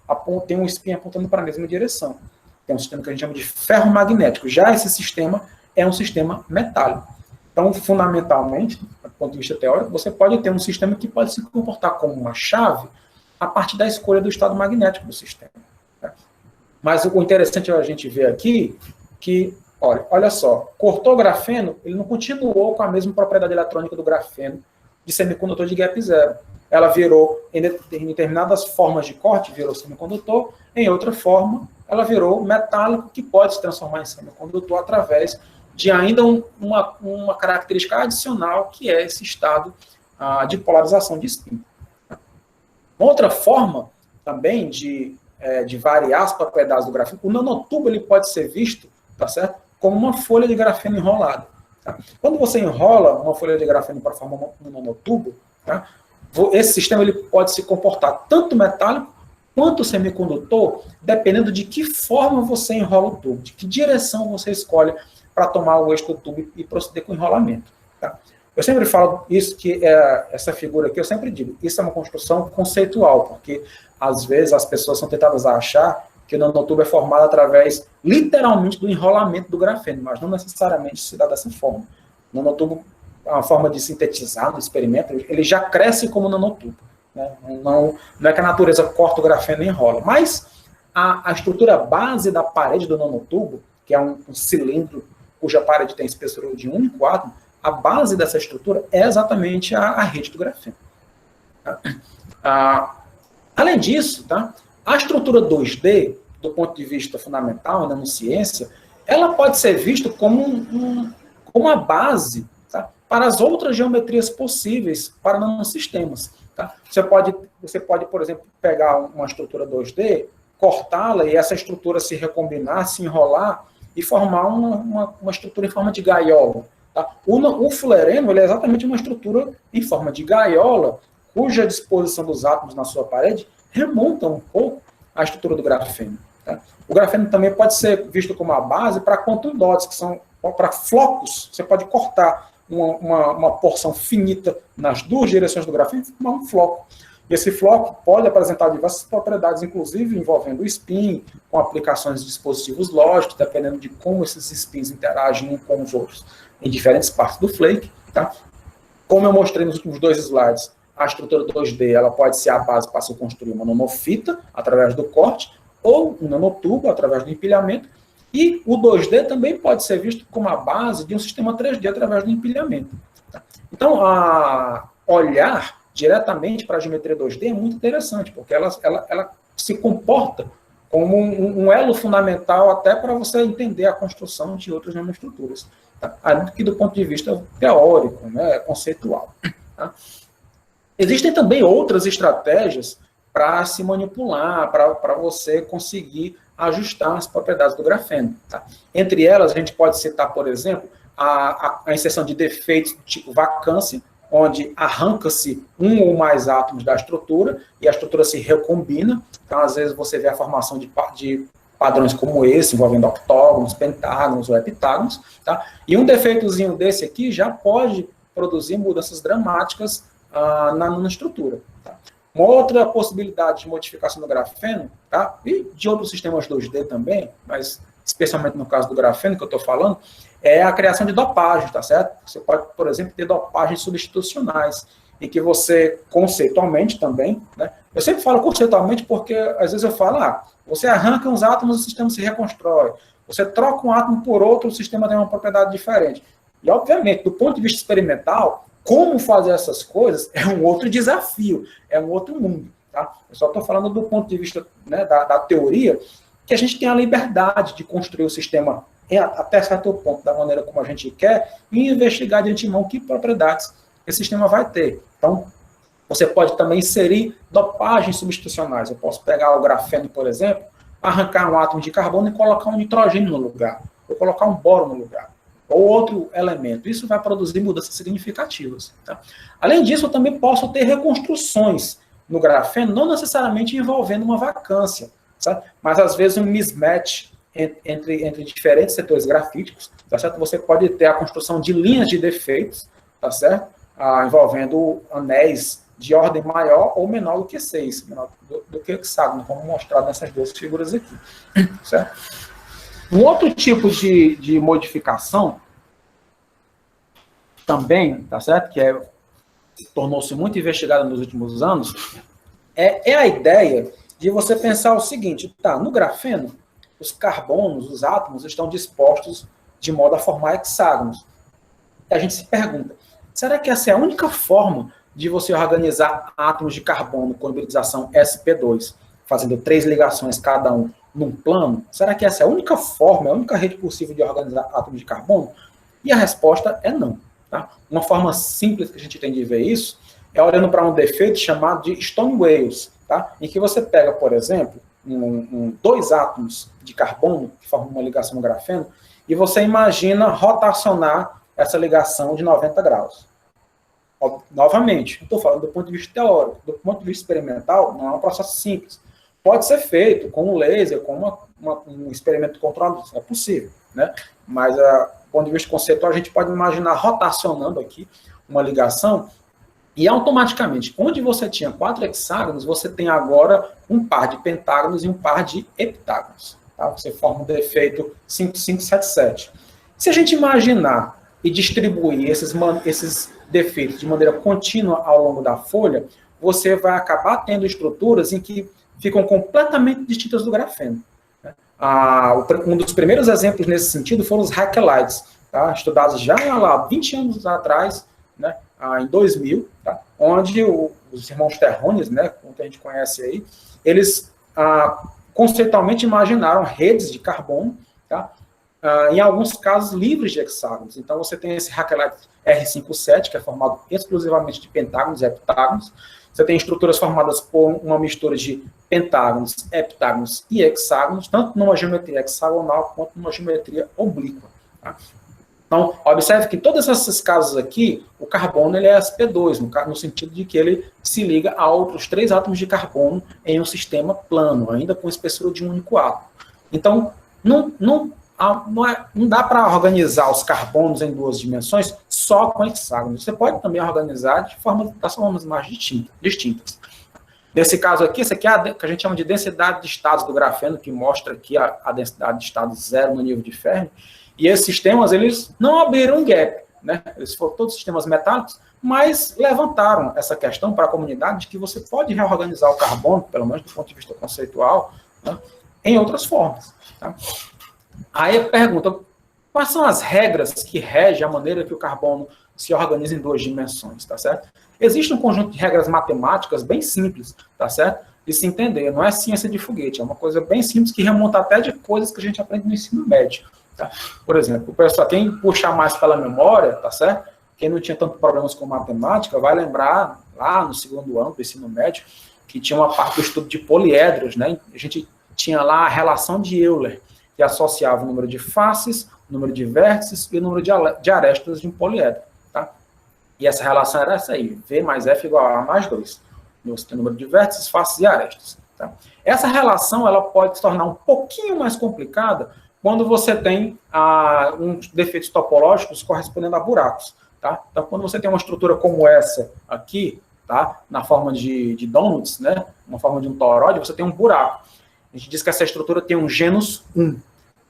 têm um spin apontando para a mesma direção. Tem um sistema que a gente chama de ferromagnético. Já esse sistema é um sistema metálico. Então, fundamentalmente, do ponto de vista teórico, você pode ter um sistema que pode se comportar como uma chave a partir da escolha do estado magnético do sistema. Tá? Mas o interessante é a gente ver aqui que, olha só, cortou o grafeno, ele não continuou com a mesma propriedade eletrônica do grafeno de semicondutor de gap zero. Ela virou, em determinadas formas de corte, virou semicondutor, em outra forma, ela virou metálico, que pode se transformar em semicondutor através de ainda uma característica adicional, que é esse estado de polarização de spin. Outra forma também de variar as propriedades do grafeno, o nanotubo ele pode ser visto, tá certo, como uma folha de grafeno enrolada. Tá? Quando você enrola uma folha de grafeno para formar um nanotubo, tá, esse sistema ele pode se comportar tanto metálico quanto semicondutor, dependendo de que forma você enrola o tubo, de que direção você escolhe para tomar o eixo do tubo e proceder com o enrolamento. Tá? Eu sempre falo isso, que essa figura aqui, eu sempre digo, isso é uma construção conceitual, porque às vezes as pessoas são tentadas a achar que o nanotubo é formado através, literalmente, do enrolamento do grafeno, mas não necessariamente se dá dessa forma. O nanotubo, a forma de sintetizar no experimento, ele já cresce como nanotubo. Né? Não é que a natureza corta o grafeno e enrola, mas a estrutura base da parede do nanotubo, que é um cilindro cuja parede tem espessura de um único átomo, a base dessa estrutura é exatamente a rede do grafeno. Além disso, tá, a estrutura 2D, do ponto de vista fundamental, na nanociência, ela pode ser vista como uma base, tá, para as outras geometrias possíveis para nanosistemas. Tá? Você pode, por exemplo, pegar uma estrutura 2D, cortá-la e essa estrutura se recombinar, se enrolar e formar uma estrutura em forma de gaiola. Tá? O fullereno ele é exatamente uma estrutura em forma de gaiola, cuja disposição dos átomos na sua parede remonta um pouco à estrutura do grafeno. Tá? O grafeno também pode ser visto como a base para quantum dots, que são para flocos. Você pode cortar uma porção finita nas duas direções do grafeno e formar um floco. E esse floco pode apresentar diversas propriedades, inclusive envolvendo o spin, com aplicações de dispositivos lógicos, dependendo de como esses spins interagem uns com os outros em diferentes partes do flake. Tá? Como eu mostrei nos últimos 2 slides, a estrutura 2D ela pode ser a base para se construir uma nanofita, através do corte, ou um nanotubo, através do empilhamento, e o 2D também pode ser visto como a base de um sistema 3D, através do empilhamento. Tá? Então, olhar diretamente para a geometria 2D é muito interessante, porque ela se comporta como um elo fundamental até para você entender a construção de outras nanoestruturas, tá? Aqui do ponto de vista teórico, né, conceitual. Tá? Existem também outras estratégias para se manipular, para você conseguir ajustar as propriedades do grafeno. Tá? Entre elas, a gente pode citar, por exemplo, a inserção de defeitos do tipo vacância, onde arranca-se um ou mais átomos da estrutura e a estrutura se recombina. Então, às vezes, você vê a formação de padrões como esse, envolvendo octógonos, pentágonos ou heptágonos. Tá? E um defeitozinho desse aqui já pode produzir mudanças dramáticas na estrutura. Tá? Uma outra possibilidade de modificação do grafeno, tá? E de outros sistemas 2D também, mas especialmente no caso do grafeno que eu estou falando, é a criação de dopagens, tá certo? Você pode, por exemplo, ter dopagens substitucionais, em que você, conceitualmente também, né? Eu sempre falo conceitualmente porque, às vezes eu falo, você arranca uns átomos, o sistema se reconstrói. Você troca um átomo por outro, o sistema tem uma propriedade diferente. E, obviamente, do ponto de vista experimental, como fazer essas coisas é um outro desafio, é um outro mundo. Tá? Eu só estou falando do ponto de vista, né, da teoria, que a gente tem a liberdade de construir o sistema até certo ponto, da maneira como a gente quer, e investigar de antemão que propriedades esse sistema vai ter. Então, você pode também inserir dopagens substitucionais. Eu posso pegar o grafeno, por exemplo, arrancar um átomo de carbono e colocar um nitrogênio no lugar, ou colocar um boro no lugar, ou outro elemento. Isso vai produzir mudanças significativas. Tá? Além disso, eu também posso ter reconstruções no grafeno, não necessariamente envolvendo uma vacância, sabe? Mas às vezes um mismatch entre diferentes setores grafíticos, tá certo? Você pode ter a construção de linhas de defeitos, tá certo? Envolvendo anéis de ordem maior ou menor do que 6, menor do que hexágono, como mostrado nessas duas figuras aqui, certo? Um outro tipo de modificação também, tá certo? Que tornou-se muito investigada nos últimos anos, é a ideia de você pensar o seguinte, tá, no grafeno, os carbonos, os átomos, estão dispostos de modo a formar hexágonos. E a gente se pergunta, será que essa é a única forma de você organizar átomos de carbono com hibridização sp2, fazendo 3 ligações cada um num plano? Será que essa é a única forma, a única rede possível de organizar átomos de carbono? E a resposta é não. Tá? Uma forma simples que a gente tem de ver isso é olhando para um defeito chamado de Stonewales, tá? Em que você pega, por exemplo, 2 átomos de carbono, que formam uma ligação no grafeno, e você imagina rotacionar essa ligação de 90 graus. Novamente, estou falando do ponto de vista teórico, do ponto de vista experimental, não é um processo simples. Pode ser feito com um laser, com um experimento controlado, é possível, né? Mas, do ponto de vista conceitual, a gente pode imaginar rotacionando aqui uma ligação e automaticamente, onde você tinha 4 hexágonos, você tem agora um par de pentágonos e um par de heptágonos. Tá? Você forma um defeito 5577. Se a gente imaginar e distribuir esses defeitos de maneira contínua ao longo da folha, você vai acabar tendo estruturas em que ficam completamente distintas do grafeno. Um dos primeiros exemplos nesse sentido foram os Hakelides, tá? Estudados já lá 20 anos atrás, né? Em 2000, tá? Onde os irmãos Terrones, né, como a gente conhece aí, eles conceitualmente imaginaram redes de carbono, tá? Em alguns casos livres de hexágonos. Então você tem esse Hakelite R57, que é formado exclusivamente de pentágonos e heptágonos. Você tem estruturas formadas por uma mistura de pentágonos, heptágonos e hexágonos, tanto numa geometria hexagonal quanto numa geometria oblíqua. Tá? Então, observe que em todos esses casos aqui, o carbono ele é sp2, no sentido de que ele se liga a outros 3 átomos de carbono em um sistema plano, ainda com espessura de um único átomo. Então, não dá para organizar os carbonos em 2 dimensões só com hexágonos. Você pode também organizar de formas mais distintas. Nesse caso aqui, esse aqui é a que a gente chama de densidade de estados do grafeno, que mostra aqui a densidade de estado 0 no nível de Fermi. E esses sistemas, eles não abriram um gap, né? Eles foram todos sistemas metálicos, mas levantaram essa questão para a comunidade de que você pode reorganizar o carbono, pelo menos do ponto de vista conceitual, né, em outras formas. Tá? Aí a pergunta, quais são as regras que regem a maneira que o carbono se organiza em 2 dimensões, tá certo? Existe um conjunto de regras matemáticas bem simples, tá certo? De se entender, não é ciência de foguete, é uma coisa bem simples que remonta até de coisas que a gente aprende no ensino médio. Tá? Por exemplo, o pessoal, quem puxar mais pela memória, tá certo? Quem não tinha tanto problemas com matemática, vai lembrar lá no segundo ano do ensino médio, que tinha uma parte do estudo de poliedros, né? A gente tinha lá a relação de Euler, que associava o número de faces, o número de vértices e o número de arestas de um poliedro, tá? E essa relação era essa aí, V mais F igual a mais 2. Você tem o número de vértices, faces e arestas, tá? Essa relação ela pode se tornar um pouquinho mais complicada quando você tem uns defeitos topológicos correspondendo a buracos, tá? Então, quando você tem uma estrutura como essa aqui, tá? Na forma de donuts, né? Uma forma de um toroide, você tem um buraco. A gente diz que essa estrutura tem um gênus 1.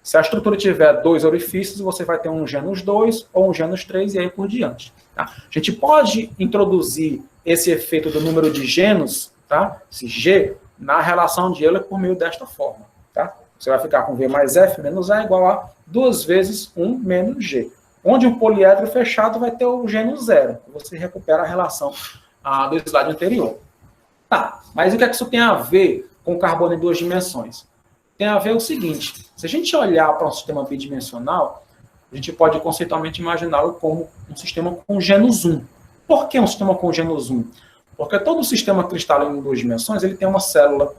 Se a estrutura tiver 2 orifícios, você vai ter um gênus 2 ou um gênus 3 e aí por diante. Tá? A gente pode introduzir esse efeito do número de gênus, tá? Esse G, na relação de Euler por meio desta forma. Tá? Você vai ficar com V mais F menos A igual a 2 vezes 1 menos G. Onde um poliedro fechado vai ter o gênus 0. Você recupera a relação do slide anterior. Tá, mas o que é que isso tem a ver com carbono em 2 dimensões? Tem a ver o seguinte, se a gente olhar para um sistema bidimensional, a gente pode conceitualmente imaginá-lo como um sistema com gênus 1. Por que um sistema com gênus 1? Porque todo sistema cristalino em 2 dimensões ele tem uma célula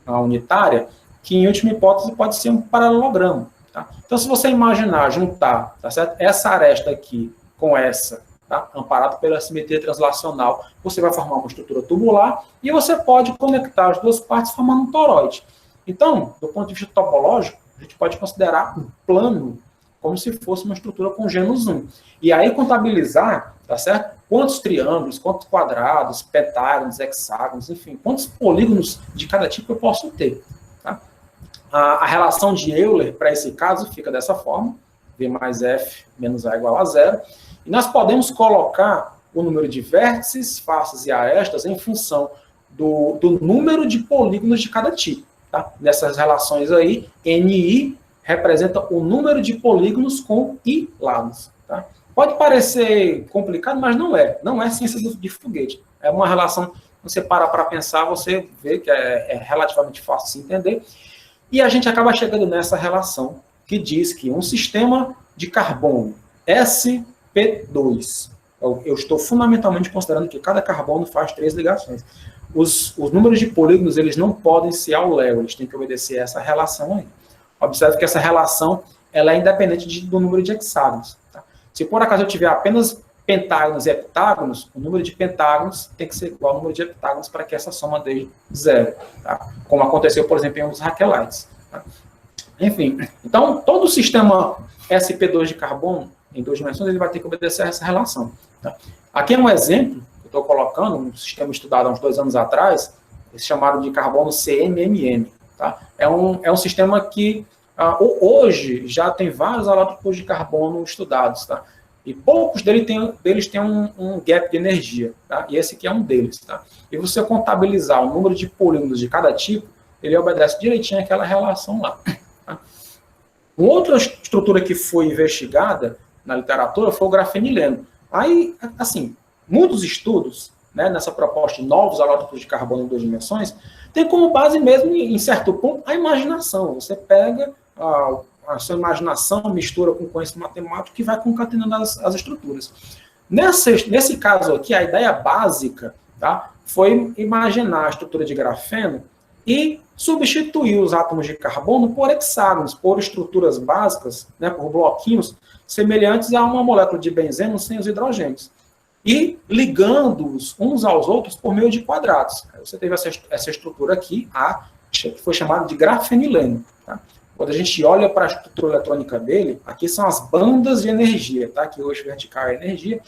unitária que, em última hipótese, pode ser um paralelogramo. Tá? Então, se você imaginar juntar, tá certo? Essa aresta aqui com essa, tá? Amparado pela simetria translacional, você vai formar uma estrutura tubular e você pode conectar as duas partes formando um toroide. Então, do ponto de vista topológico, a gente pode considerar um plano como se fosse uma estrutura com gênus 1. E aí contabilizar, tá certo? Quantos triângulos, quantos quadrados, pentágonos, hexágonos, enfim, quantos polígonos de cada tipo eu posso ter. Tá? A relação de Euler, para esse caso, fica dessa forma, V mais F menos A igual a 0. E nós podemos colocar o número de vértices, faces e arestas em função do número de polígonos de cada tipo. Tá? Nessas relações aí, NI representa o número de polígonos com I lados. Tá? Pode parecer complicado, mas não é. Não é ciência de foguete. É uma relação, você para pensar, você vê que é relativamente fácil de se entender. E a gente acaba chegando nessa relação que diz que um sistema de carbono sp2, eu estou fundamentalmente considerando que cada carbono faz 3 ligações. Os números de polígonos eles não podem ser ao léu, eles têm que obedecer a essa relação aí. Observe que essa relação ela é independente do número de hexágonos. Tá? Se por acaso eu tiver apenas pentágonos e heptágonos, o número de pentágonos tem que ser igual ao número de heptágonos para que essa soma dê 0. Tá? Como aconteceu, por exemplo, em um dos raquelites. Tá? Enfim, então todo o sistema sp2 de carbono em 2 dimensões ele vai ter que obedecer a essa relação. Tá? Aqui é um exemplo estou colocando, um sistema estudado há uns 2 anos atrás, eles chamaram de carbono CMMM. Tá? É um sistema que hoje já tem vários alótopos de carbono estudados. Tá? E poucos deles têm um gap de energia. Tá? E esse aqui é um deles. Tá? E você contabilizar o número de polígonos de cada tipo, ele obedece direitinho àquela relação lá. Tá? Uma outra estrutura que foi investigada na literatura foi o grafenileno. Aí, assim, muitos estudos, né, nessa proposta de novos alótopos de carbono em 2 dimensões, tem como base mesmo, em certo ponto, a imaginação. Você pega a sua imaginação, mistura com conhecimento matemático que vai concatenando as estruturas. Nesse caso aqui, a ideia básica, tá, foi imaginar a estrutura de grafeno e substituir os átomos de carbono por hexágonos, por estruturas básicas, né, por bloquinhos semelhantes a uma molécula de benzeno sem os hidrogênios. E ligando-os uns aos outros por meio de quadrados. Você teve essa estrutura aqui, que foi chamada de grafenileno. Tá? Quando a gente olha para a estrutura eletrônica dele, aqui são as bandas de energia, tá? Que hoje vertical é energia,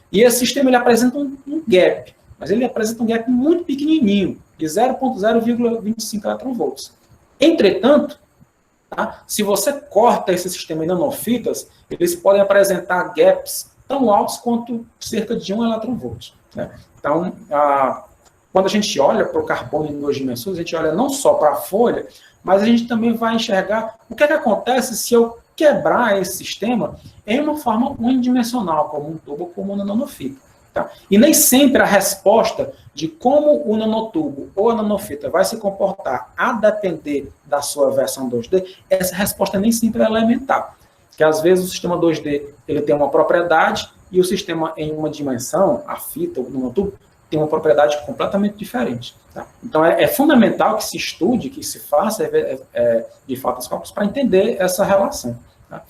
e esse sistema ele apresenta um gap, mas ele apresenta um gap muito pequenininho, de 0,025 eletronvolts. Entretanto, tá? Se você corta esse sistema em nanofitas, eles podem apresentar gaps tão altos quanto cerca de 1 eletronvolt. Né? Então, quando a gente olha para o carbono em 2 dimensões, a gente olha não só para a folha, mas a gente também vai enxergar o que acontece se eu quebrar esse sistema em uma forma unidimensional, como um tubo ou como uma nanofita. Tá? E nem sempre a resposta de como o nanotubo ou a nanofita vai se comportar a depender da sua versão 2D, essa resposta nem sempre é elementar. Que às vezes o sistema 2D ele tem uma propriedade e o sistema em uma dimensão, a fita, o nanotubo, tem uma propriedade completamente diferente. Tá? Então, é fundamental que se estude, que se faça, de fato, os cálculos para entender essa relação. Tá?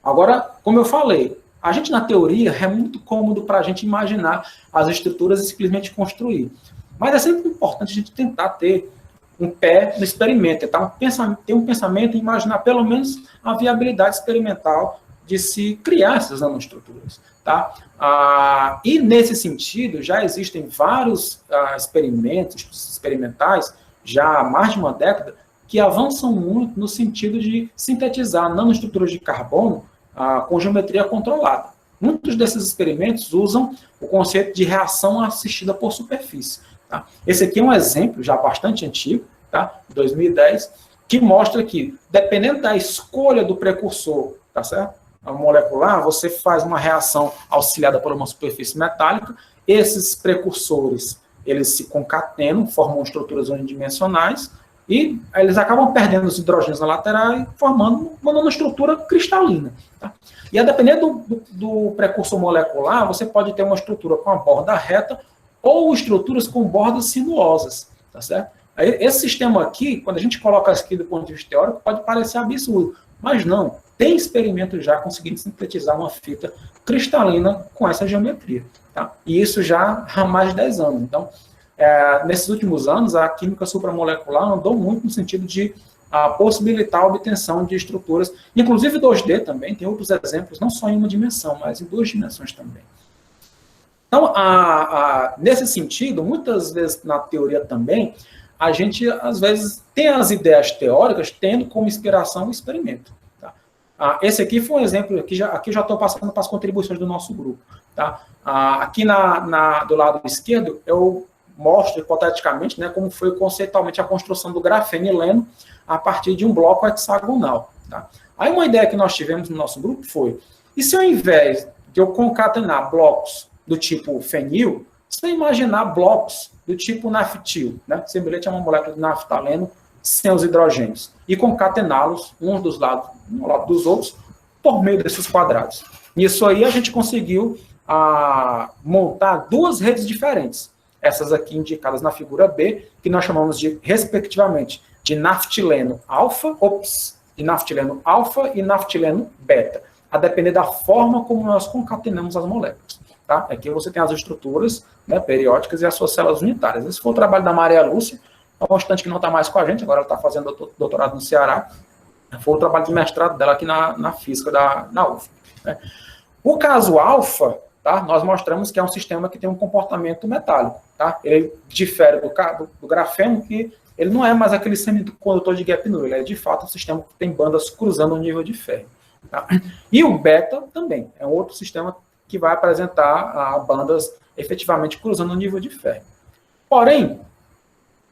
Agora, como eu falei, a gente, na teoria, é muito cômodo para a gente imaginar as estruturas e simplesmente construir. Mas é sempre importante a gente tentar ter um pé no experimento, tentar ter um pensamento e imaginar, pelo menos, a viabilidade experimental de se criar essas nanoestruturas. Tá? E, nesse sentido, já existem vários experimentos experimentais, já há mais de uma década, que avançam muito no sentido de sintetizar nanoestruturas de carbono com geometria controlada. Muitos desses experimentos usam o conceito de reação assistida por superfície. Tá? Esse aqui é um exemplo já bastante antigo, tá? 2010, que mostra que, dependendo da escolha do precursor, tá certo? Molecular, você faz uma reação auxiliada por uma superfície metálica, esses precursores, eles se concatenam, formam estruturas unidimensionais, e eles acabam perdendo os hidrogênios na lateral e formando uma nanoestrutura cristalina. Tá? E a depender do precursor molecular, você pode ter uma estrutura com a borda reta ou estruturas com bordas sinuosas. Tá certo? Esse sistema aqui, quando a gente coloca aqui do ponto de vista teórico, pode parecer absurdo, mas não. Tem experimentos já conseguindo sintetizar uma fita cristalina com essa geometria. Tá? E isso já há mais de 10 anos. Então, nesses últimos anos, a química supramolecular andou muito no sentido de possibilitar a obtenção de estruturas, inclusive 2D também, tem outros exemplos, não só em uma dimensão, mas em 2 dimensões também. Então, nesse sentido, muitas vezes na teoria também, a gente, às vezes, tem as ideias teóricas tendo como inspiração o experimento. Tá? Esse aqui foi um exemplo, aqui já estou passando para as contribuições do nosso grupo. Tá? Aqui do lado esquerdo, eu mostro, hipoteticamente, né, como foi conceitualmente a construção do grafenileno a partir de um bloco hexagonal. Tá? Aí uma ideia que nós tivemos no nosso grupo foi, e se ao invés de eu concatenar blocos do tipo fenil, você imaginar blocos do tipo naftil, né? Semelhante a uma molécula de naftaleno sem os hidrogênios, e concatená-los uns dos lados, um ao lado dos outros, por meio desses quadrados. Nisso aí a gente conseguiu montar 2 redes diferentes. Essas aqui indicadas na figura B, que nós chamamos de, respectivamente, de naftileno alfa, de naftileno alfa e naftileno beta, a depender da forma como nós concatenamos as moléculas. Tá? Aqui você tem as estruturas, né, periódicas e as suas células unitárias. Esse foi o trabalho da Maria Lúcia, uma estudante que não está mais com a gente, agora ela está fazendo doutorado no Ceará. Foi o trabalho de mestrado dela aqui na física da UF. Né? O caso alfa, tá, nós mostramos que é um sistema que tem um comportamento metálico. Tá? Ele difere do grafeno, que ele não é mais aquele semicondutor de gap null, ele é de fato um sistema que tem bandas cruzando o nível de ferro. Tá? E o beta também, é um outro sistema que vai apresentar bandas efetivamente cruzando o nível de ferro. Porém,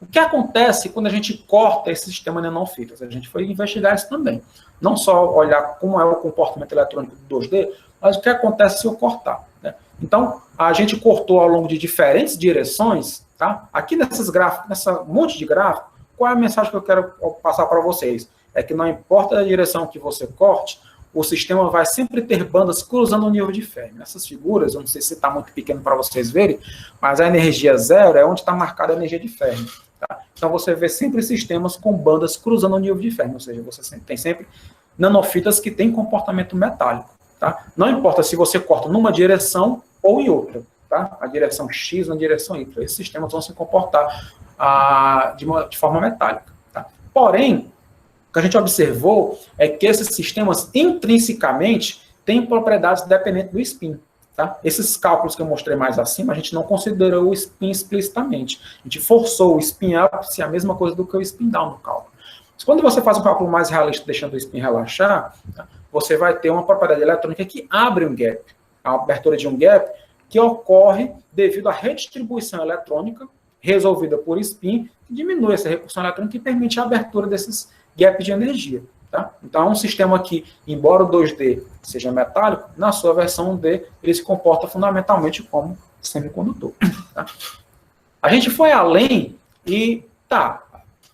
o que acontece quando a gente corta esse sistema nanofitas? A gente foi investigar isso também. Não só olhar como é o comportamento eletrônico do 2D, mas o que acontece se eu cortar. Né? Então, a gente cortou ao longo de diferentes direções. Tá? Aqui nessa monte de gráfico, qual é a mensagem que eu quero passar para vocês? É que não importa a direção que você corte, o sistema vai sempre ter bandas cruzando o nível de ferro. Nessas figuras, eu não sei se está muito pequeno para vocês verem, mas a energia zero é onde está marcada a energia de ferro. Tá? Então, você vê sempre sistemas com bandas cruzando o nível de ferro, ou seja, você tem sempre nanofitas que têm comportamento metálico. Tá? Não importa se você corta numa direção ou em outra. Tá? A direção X ou a direção Y. Esses sistemas vão se comportar de forma metálica. Tá? Porém, o que a gente observou é que esses sistemas, intrinsecamente, têm propriedades dependentes do spin. Tá? Esses cálculos que eu mostrei mais acima, a gente não considerou o spin explicitamente. A gente forçou o spin up ser a mesma coisa do que o spin down no cálculo. Mas quando você faz um cálculo mais realista, deixando o spin relaxar, tá? Você vai ter uma propriedade eletrônica que abre um gap. A abertura de um gap que ocorre devido à redistribuição eletrônica resolvida por spin, que diminui essa recursão eletrônica e permite a abertura desses gap de energia. Tá? Então, é um sistema que, embora o 2D seja metálico, na sua versão 1D, ele se comporta fundamentalmente como semicondutor. Tá? A gente foi além e,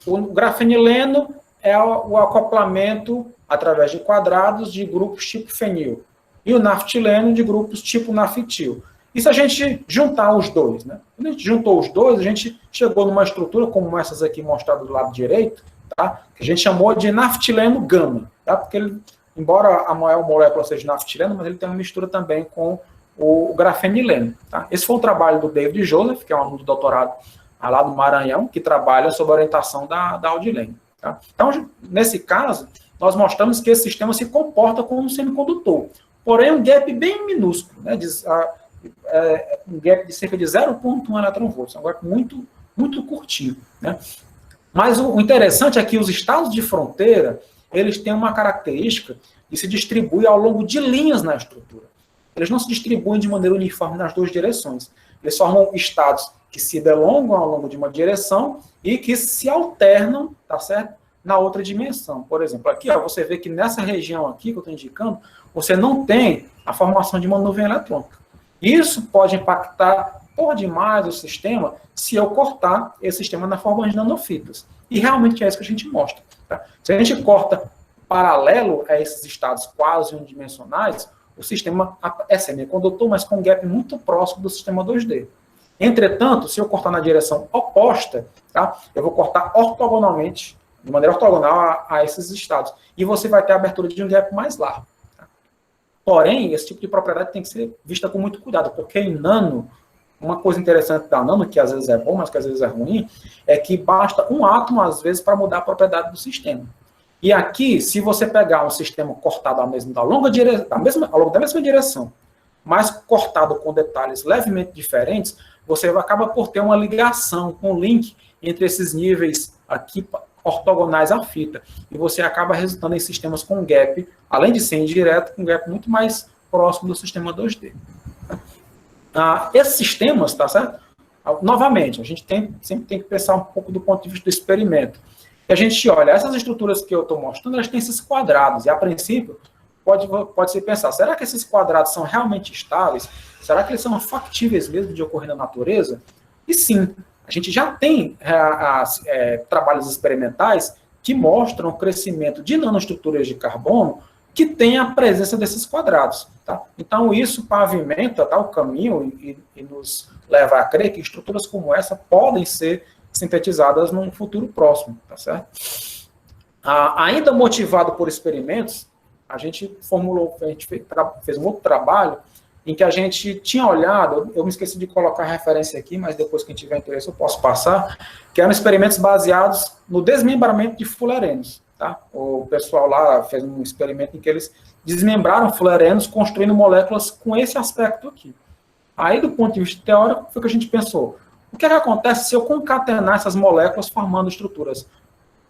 o grafenileno é o acoplamento através de quadrados de grupos tipo fenil, e o naftileno de grupos tipo naftil. E se a gente juntar os dois, né? Quando a gente juntou os dois, a gente chegou numa estrutura como essas aqui mostradas do lado direito, tá? Que a gente chamou de naftileno gama, tá? Porque ele, embora a maior molécula seja de naftileno, mas ele tem uma mistura também com o grafenileno, tá? Esse foi um trabalho do David Joseph, que é um aluno de doutorado lá do Maranhão, que trabalha sob a orientação da Aldilene, tá? Então, nesse caso, nós mostramos que esse sistema se comporta como um semicondutor, porém um gap bem minúsculo, né? Um gap de cerca de 0,1 eletronvolts, um gap muito, muito curtinho, né? Mas o interessante é que os estados de fronteira, eles têm uma característica de se distribuir ao longo de linhas na estrutura. Eles não se distribuem de maneira uniforme nas duas direções. Eles formam estados que se delongam ao longo de uma direção e que se alternam, tá certo? Na outra dimensão. Por exemplo, aqui, ó, você vê que nessa região aqui que eu estou indicando, você não tem a formação de uma nuvem eletrônica. Isso pode impactar por demais o sistema se eu cortar esse sistema na forma de nanofitas. E realmente é isso que a gente mostra. Tá? Se a gente corta paralelo a esses estados quase unidimensionais, o sistema é semicondutor, mas com um gap muito próximo do sistema 2D. Entretanto, se eu cortar na direção oposta, tá? Eu vou cortar ortogonalmente, de maneira ortogonal a esses estados. E você vai ter a abertura de um gap mais largo. Tá? Porém, esse tipo de propriedade tem que ser vista com muito cuidado, porque em nano, uma coisa interessante da nano, que às vezes é bom, mas que às vezes é ruim, é que basta um átomo, às vezes, para mudar a propriedade do sistema. E aqui, se você pegar um sistema cortado ao longo da mesma direção, mas cortado com detalhes levemente diferentes, você acaba por ter uma ligação, um link entre esses níveis aqui ortogonais à fita. E você acaba resultando em sistemas com gap, além de ser indireto, com gap muito mais próximo do sistema 2D. Esses sistemas, tá certo? Novamente, a gente sempre tem que pensar um pouco do ponto de vista do experimento. E a gente olha, essas estruturas que eu estou mostrando, elas têm esses quadrados, e a princípio, pode-se pensar, será que esses quadrados são realmente estáveis? Será que eles são factíveis mesmo de ocorrer na natureza? E sim, a gente já tem trabalhos experimentais que mostram o crescimento de nanoestruturas de carbono que tem a presença desses quadrados. Tá? Então, isso pavimenta, tá, o caminho e nos leva a crer que estruturas como essa podem ser sintetizadas num futuro próximo, tá certo? Ainda motivado por experimentos, a gente fez um outro trabalho em que a gente tinha olhado, eu me esqueci de colocar a referência aqui, mas depois quem tiver interesse eu posso passar, que eram experimentos baseados no desmembramento de fullerenos. Tá? O pessoal lá fez um experimento em que eles desmembraram fullerenos construindo moléculas com esse aspecto aqui. Aí, do ponto de vista teórico, foi o que a gente pensou. O que acontece se eu concatenar essas moléculas formando estruturas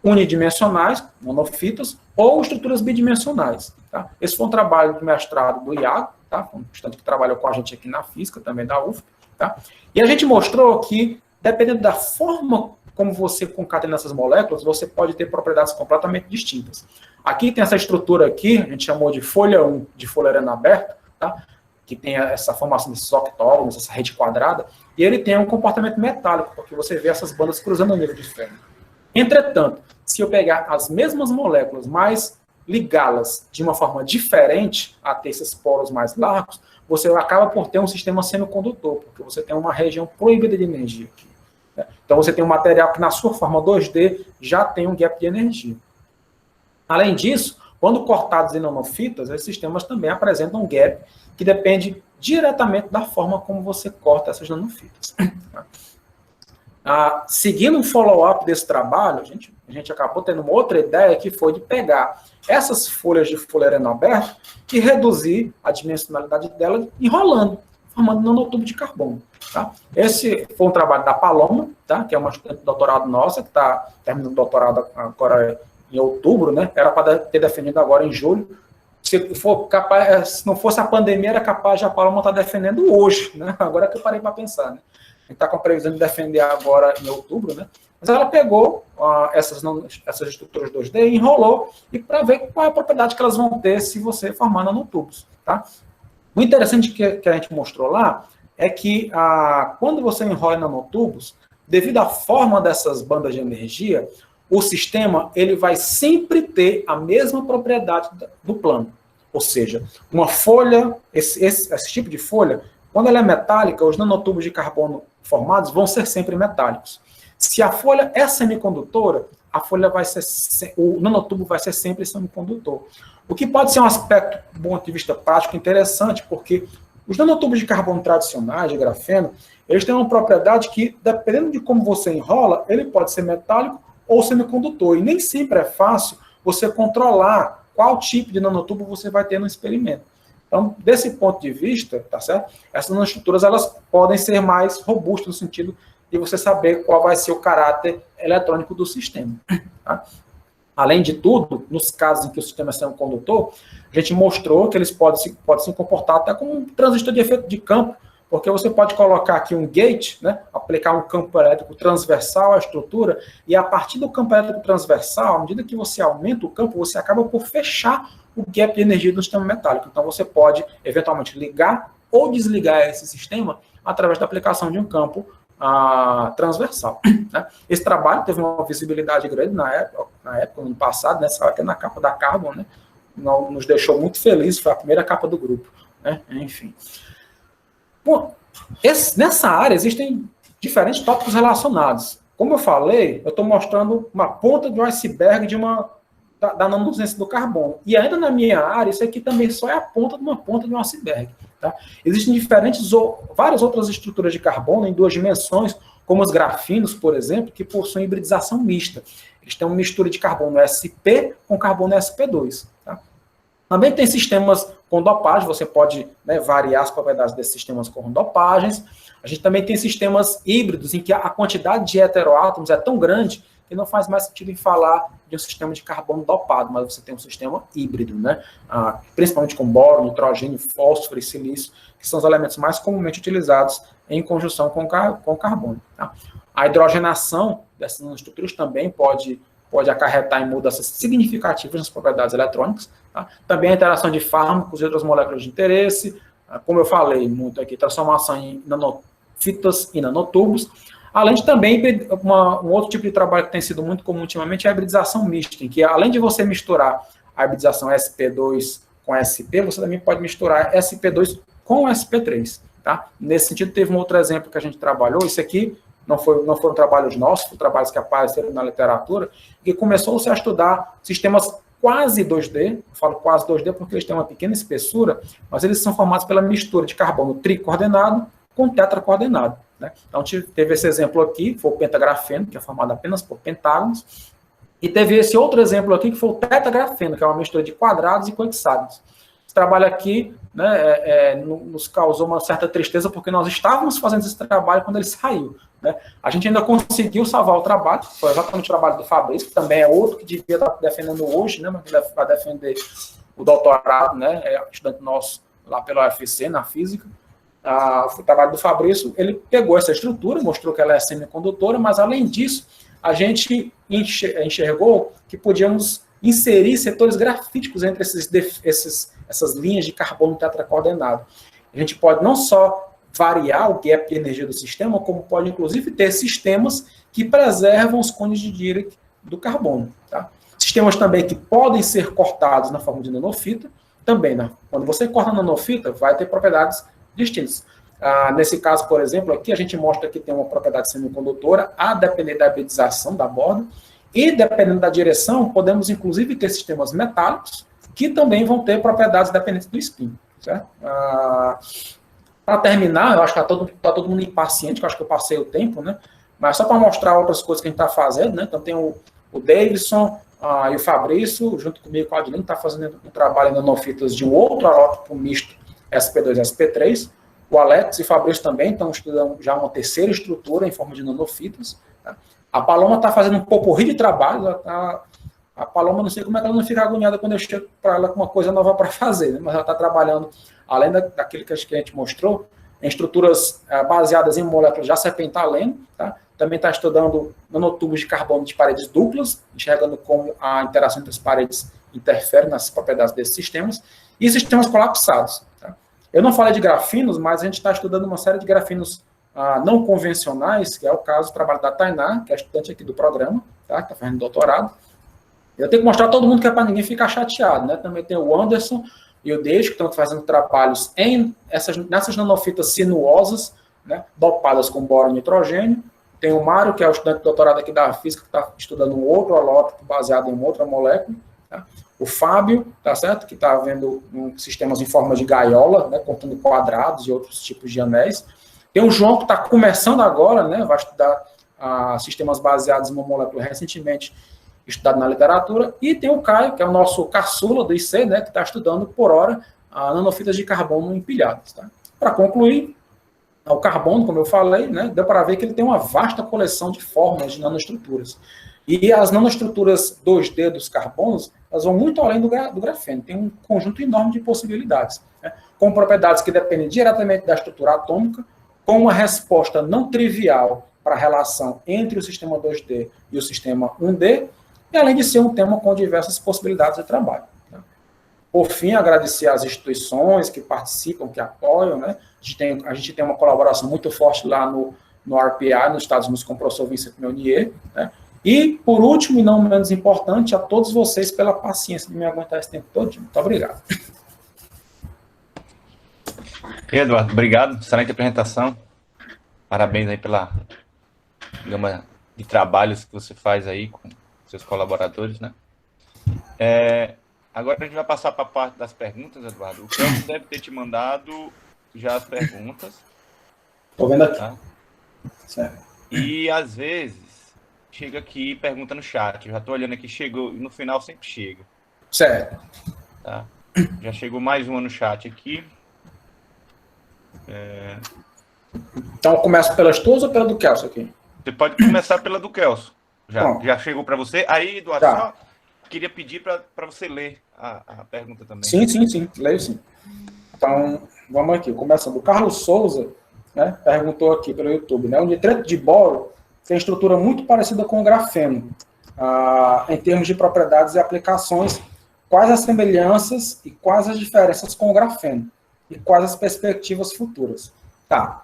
unidimensionais, monofitas, ou estruturas bidimensionais? Tá? Esse foi um trabalho de mestrado do Iago, tá? Um estudante que trabalhou com a gente aqui na física, também da UFP. Tá? E a gente mostrou que, dependendo da forma como você concatena essas moléculas, você pode ter propriedades completamente distintas. Aqui tem essa estrutura aqui, a gente chamou de folha 1 de fullereno aberto, tá? Que tem essa formação desses octógonos, essa rede quadrada, e ele tem um comportamento metálico, porque você vê essas bandas cruzando no nível de ferro. Entretanto, se eu pegar as mesmas moléculas, mas ligá-las de uma forma diferente, a ter esses poros mais largos, você acaba por ter um sistema semicondutor, porque você tem uma região proibida de energia aqui. Então, você tem um material que, na sua forma 2D, já tem um gap de energia. Além disso, quando cortados em nanofitas, esses sistemas também apresentam um gap que depende diretamente da forma como você corta essas nanofitas. Seguindo um follow-up desse trabalho, a gente acabou tendo uma outra ideia, que foi de pegar essas folhas de fullereno aberto e reduzir a dimensionalidade dela enrolando, formando nanotubo de carbono. Tá? Esse foi um trabalho da Paloma, tá? Que é uma estudante de doutorado nossa, que está terminando o doutorado agora em outubro, né? Era para ter defendido agora em julho. Se não fosse a pandemia, era capaz de a Paloma estar defendendo hoje, né? Agora que eu parei para pensar, né? A gente está com a previsão de defender agora em outubro, né? Mas ela pegou essas estruturas 2D e enrolou, e para ver qual é a propriedade que elas vão ter se você formar nanotubos, tá? O interessante que a gente mostrou lá é que quando você enrola nanotubos, devido à forma dessas bandas de energia, o sistema ele vai sempre ter a mesma propriedade do plano. Ou seja, uma folha, esse tipo de folha, Quando ela é metálica, os nanotubos de carbono formados vão ser sempre metálicos. Se a folha é semicondutora, a folha vai ser, o nanotubo vai ser sempre semicondutor. O que pode ser um aspecto, do ponto de vista prático, interessante, porque os nanotubos de carbono tradicionais, de grafeno, eles têm uma propriedade que, dependendo de como você enrola, ele pode ser metálico ou semicondutor. E nem sempre é fácil você controlar qual tipo de nanotubo você vai ter no experimento. Então, desse ponto de vista, tá certo? Essas nanoestruturas, elas podem ser mais robustas no sentido de você saber qual vai ser o caráter eletrônico do sistema. Tá? Além de tudo, nos casos em que o sistema é semicondutor, a gente mostrou que eles podem se comportar até como um transistor de efeito de campo, porque você pode colocar aqui um gate, né, aplicar um campo elétrico transversal à estrutura, e a partir do campo elétrico transversal, à medida que você aumenta o campo, você acaba por fechar o gap de energia do sistema metálico. Então, você pode, eventualmente, ligar ou desligar esse sistema através da aplicação de um campo transversal. Né? Esse trabalho teve uma visibilidade grande na época no ano passado, né? Saiu até na capa da Carbon, né? Nos deixou muito felizes, foi a primeira capa do grupo. Né? Enfim. Bom, nessa área existem diferentes tópicos relacionados. Como eu falei, eu estou mostrando uma ponta do iceberg da nanociência do carbono. E ainda na minha área, isso aqui também só é a ponta de um iceberg. Tá? Existem várias outras estruturas de carbono em duas dimensões, como os grafinos, por exemplo, que possuem hibridização mista. Eles têm uma mistura de carbono sp com carbono sp2. Tá? Também tem sistemas com dopagem, você pode, né, variar as propriedades desses sistemas com dopagens. A gente também tem sistemas híbridos, em que a quantidade de heteroátomos é tão grande que não faz mais sentido em falar de um sistema de carbono dopado, mas você tem um sistema híbrido, né? Principalmente com boro, nitrogênio, fósforo e silício, que são os elementos mais comumente utilizados em conjunção com carbono. Tá? A hidrogenação dessas estruturas também pode acarretar em mudanças significativas nas propriedades eletrônicas. Tá? Também a interação de fármacos e outras moléculas de interesse, como eu falei muito aqui, transformação em nanofitas e nanotubos. Além de também, um outro tipo de trabalho que tem sido muito comum ultimamente é a hibridização mista, em que além de você misturar a hibridização sp2 com sp, você também pode misturar sp2 com sp3. Tá? Nesse sentido, teve um outro exemplo que a gente trabalhou, isso aqui não foram trabalhos nossos, foram trabalhos que apareceram na literatura, que começou-se a estudar sistemas quase 2D, eu falo quase 2D porque eles têm uma pequena espessura, mas eles são formados pela mistura de carbono tricoordenado com tetracoordenado. Né? Então, teve esse exemplo aqui, que foi o pentagrafeno, que é formado apenas por pentágonos, e teve esse outro exemplo aqui, que foi o tetagrafeno, que é uma mistura de quadrados e com hexágonos. Esse trabalho aqui, né, nos causou uma certa tristeza, porque nós estávamos fazendo esse trabalho quando ele saiu. Né? A gente ainda conseguiu salvar o trabalho, foi exatamente o trabalho do Fabrício, que também é outro que devia estar defendendo hoje, né, mas ele vai defender o doutorado, né, é estudante nosso lá pela UFC, na física. O trabalho do Fabrício, ele pegou essa estrutura, mostrou que ela é semicondutora, mas além disso, a gente enxergou que podíamos inserir setores grafíticos entre essas linhas de carbono tetracoordenado. A gente pode não só variar o gap de energia do sistema, como pode inclusive ter sistemas que preservam os cônes de Dirac do carbono. Tá? Sistemas também que podem ser cortados na forma de nanofita, também, né? Quando você corta a nanofita, vai ter propriedades distintos. Nesse caso, por exemplo, aqui a gente mostra que tem uma propriedade semicondutora, a depender da hibridização da borda, e dependendo da direção, podemos inclusive ter sistemas metálicos, que também vão ter propriedades dependentes do spin. Para terminar, eu acho que está todo mundo impaciente, que eu acho que eu passei o tempo, né? Mas só para mostrar outras coisas que a gente está fazendo, né? Então tem o Davidson e o Fabrício, junto comigo com a Adeline, está fazendo um trabalho em nanofitas de um outro arótipo misto, SP2 e SP3. O Alex e o Fabrício também estão estudando já uma terceira estrutura em forma de nanofitas. Tá? A Paloma está fazendo um popurrí de trabalho. A Paloma, não sei como é que ela não fica agoniada quando eu chego para ela com uma coisa nova para fazer, né? Mas ela está trabalhando, além daquilo que a gente mostrou, em estruturas baseadas em moléculas de acepentaleno. Tá? Também está estudando nanotubos de carbono de paredes duplas, enxergando como a interação entre as paredes interfere nas propriedades desses sistemas, e sistemas colapsados. Tá? Eu não falei de grafinos, mas a gente está estudando uma série de grafinos não convencionais, que é o caso do trabalho da Tainá, que é estudante aqui do programa, tá? Que está fazendo doutorado. Eu tenho que mostrar a todo mundo que é para ninguém ficar chateado. Né? Também tem o Anderson e o Deixo, que estão fazendo trabalhos nessas nanofitas sinuosas, né, dopadas com boro e nitrogênio. Tem o Mário, que é o estudante de doutorado aqui da física, que está estudando um outro holótipo baseado em uma outra molécula. Tá? O Fábio, tá certo? Que está vendo sistemas em forma de gaiola, né, contando quadrados e outros tipos de anéis. Tem o João, que está começando agora, né, vai estudar sistemas baseados em uma molécula recentemente estudado na literatura. E tem o Caio, que é o nosso caçula do IC, né, que está estudando, por hora, nanofitas de carbono empilhadas. Tá? Para concluir, o carbono, como eu falei, né, deu para ver que ele tem uma vasta coleção de formas de nanoestruturas. E as nanoestruturas 2D dos carbonos, elas vão muito além do grafeno. Tem um conjunto enorme de possibilidades, né, com propriedades que dependem diretamente da estrutura atômica, com uma resposta não trivial para a relação entre o sistema 2D e o sistema 1D, e além de ser um tema com diversas possibilidades de trabalho. Né. Por fim, agradecer às instituições que participam, que apoiam, né? A gente tem uma colaboração muito forte lá no RPI, nos Estados Unidos, com o professor Vincent Meunier, né? E, por último, e não menos importante, a todos vocês pela paciência de me aguentar esse tempo todo. Muito obrigado. Eduardo, obrigado. Excelente apresentação. Parabéns aí pela gama de trabalhos que você faz aí com seus colaboradores, né? Agora a gente vai passar para a parte das perguntas, Eduardo. O Kelvin deve ter te mandado já as perguntas. Estou vendo aqui. Tá? Certo. E, às vezes, chega aqui e pergunta no chat. Eu já estou olhando aqui, chegou, e no final sempre chega. Certo. Tá? Já chegou mais uma no chat aqui. Então, eu começo pelas tuas ou pela do Kelso aqui? Você pode começar pela do Kelso. Já chegou para você? Aí, Eduardo, só queria pedir para você ler a pergunta também. Sim. Leio sim. Então, vamos aqui. Começando. O Carlos Souza, né, perguntou aqui pelo YouTube, né? O nitreto de boro tem estrutura muito parecida com o grafeno, em termos de propriedades e aplicações. Quais as semelhanças e quais as diferenças com o grafeno? E quais as perspectivas futuras? Tá.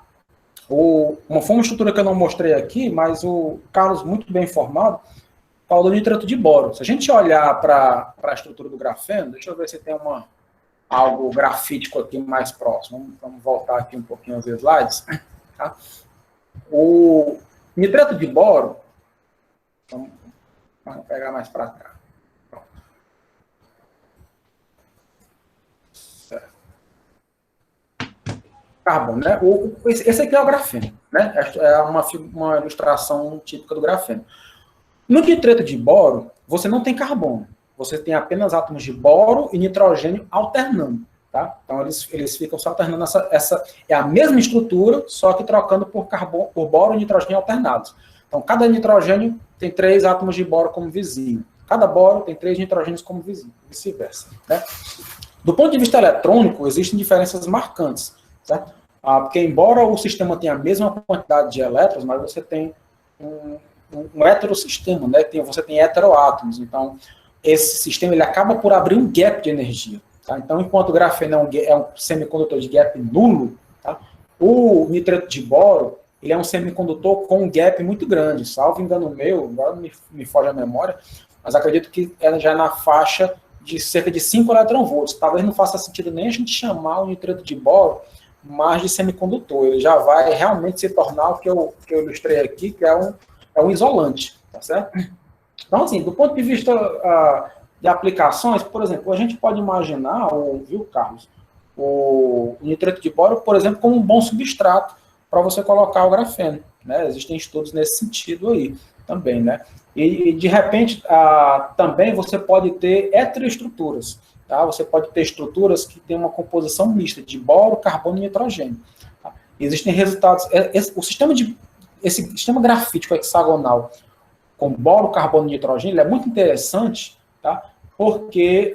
Foi uma estrutura que eu não mostrei aqui, mas o Carlos, muito bem informado, falou do nitreto de boro. Se a gente olhar para a estrutura do grafeno, deixa eu ver se tem algo grafítico aqui mais próximo. Vamos voltar aqui um pouquinho aos slides. Tá? O nitreto de boro, vamos pegar mais para cá. Pronto. Certo. Carbono, né? Esse aqui é o grafeno, né? É uma ilustração típica do grafeno. No nitreto de boro, você não tem carbono. Você tem apenas átomos de boro e nitrogênio alternando. Tá? Então, eles ficam só alternando. Essa é a mesma estrutura, só que trocando por boro e nitrogênio alternados. Então, cada nitrogênio tem 3 átomos de boro como vizinho. Cada boro tem 3 nitrogênios como vizinho, vice-versa. Né? Do ponto de vista eletrônico, existem diferenças marcantes. Certo? Porque, embora o sistema tenha a mesma quantidade de elétrons, mas você tem um heterossistema, né? Você tem heteroátomos. Então, esse sistema ele acaba por abrir um gap de energia. Tá? Então, enquanto o grafeno é um semicondutor de gap nulo, tá? O nitreto de boro ele é um semicondutor com um gap muito grande. Salvo engano meu, agora me foge a memória, mas acredito que já é na faixa de cerca de 5 eletronvolts. Talvez não faça sentido nem a gente chamar o nitreto de boro mais de semicondutor. Ele já vai realmente se tornar o que eu ilustrei aqui, que é um isolante. Tá certo? Então, assim, do ponto de vista de aplicações, por exemplo, a gente pode imaginar, viu, Carlos, o nitreto de boro, por exemplo, como um bom substrato para você colocar o grafeno. Né? Existem estudos nesse sentido aí também. Né? E de repente, também você pode ter heteroestruturas. Tá? Você pode ter estruturas que têm uma composição mista de boro, carbono e nitrogênio. Tá? Existem resultados. Esse sistema grafítico hexagonal com boro, carbono e nitrogênio, ele é muito interessante, tá? Porque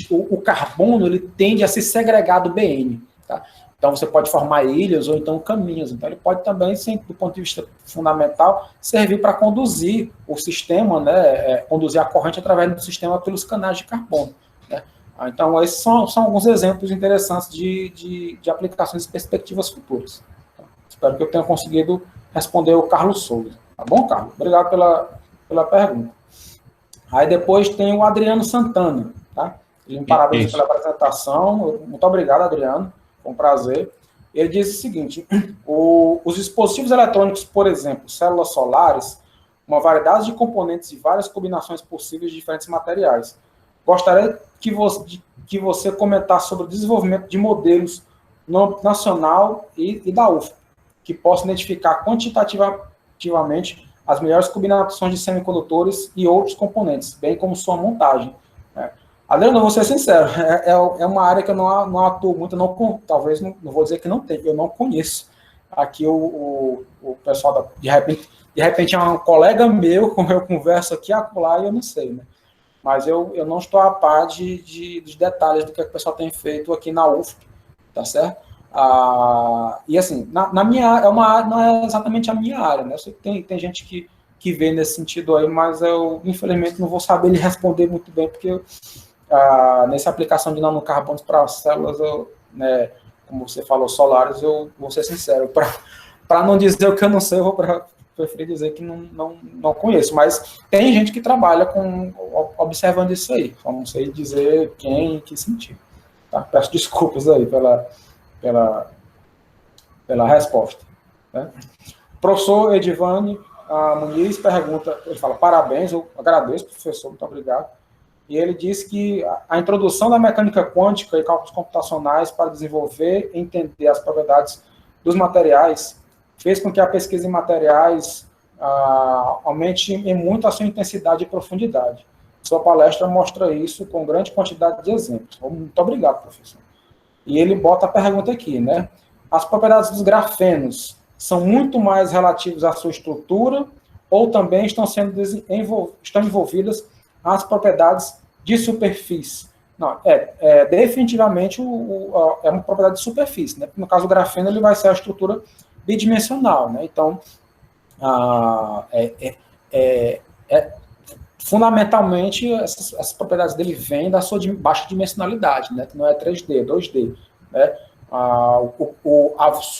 o carbono ele tende a se segregar do BN. Tá? Então, você pode formar ilhas ou então caminhos. Então, ele pode também, do ponto de vista fundamental, servir para conduzir o sistema, né? Conduzir a corrente através do sistema pelos canais de carbono. Né? Então, esses são alguns exemplos interessantes de aplicações e perspectivas futuras. Tá? Espero que eu tenha conseguido responder o Carlos Souza. Tá bom, Carlos? Obrigado pela pergunta. Aí depois tem o Adriano Santana. tá? Ele me parabeniza pela apresentação. Muito obrigado, Adriano. Foi um prazer. Ele diz o seguinte: os dispositivos eletrônicos, por exemplo, células solares, uma variedade de componentes e várias combinações possíveis de diferentes materiais. Gostaria que você comentasse sobre o desenvolvimento de modelos no âmbito nacional e da UFPA, que possam identificar quantitativamente as melhores combinações de semicondutores e outros componentes, bem como sua montagem. Adriano, eu vou ser sincero, é uma área que eu não atuo muito, talvez não vou dizer que não tem, eu não conheço. Aqui o pessoal, de repente é um colega meu, com eu converso aqui acolá e eu não sei, né? Mas eu não estou a par dos detalhes do que o pessoal tem feito aqui na UFP, tá certo? E assim, na minha área, não é exatamente a minha área, né? Eu sei que tem gente que vê nesse sentido aí, mas eu, infelizmente, não vou saber lhe responder muito bem, porque nessa aplicação de nanocarbonos para células, né, como você falou, solares, eu vou ser sincero, para não dizer o que eu não sei, eu vou preferir dizer que não conheço, mas tem gente que trabalha observando isso aí, só não sei dizer quem, em que sentido. Tá? Peço desculpas aí pela resposta. Né? Professor Edivane Muniz pergunta, ele fala, parabéns, eu agradeço, professor, muito obrigado. E ele diz que a introdução da mecânica quântica e cálculos computacionais para desenvolver e entender as propriedades dos materiais fez com que a pesquisa em materiais aumente em muito a sua intensidade e profundidade. Sua palestra mostra isso com grande quantidade de exemplos. Muito obrigado, professor. E ele bota a pergunta aqui, né? As propriedades dos grafenos são muito mais relativas à sua estrutura ou também estão envolvidas as propriedades de superfície? Não, definitivamente é uma propriedade de superfície, né? No caso do grafeno, ele vai ser a estrutura bidimensional, né? Então, fundamentalmente, essas propriedades dele vêm da sua baixa dimensionalidade, né? Que não é 3D, é 2D, né?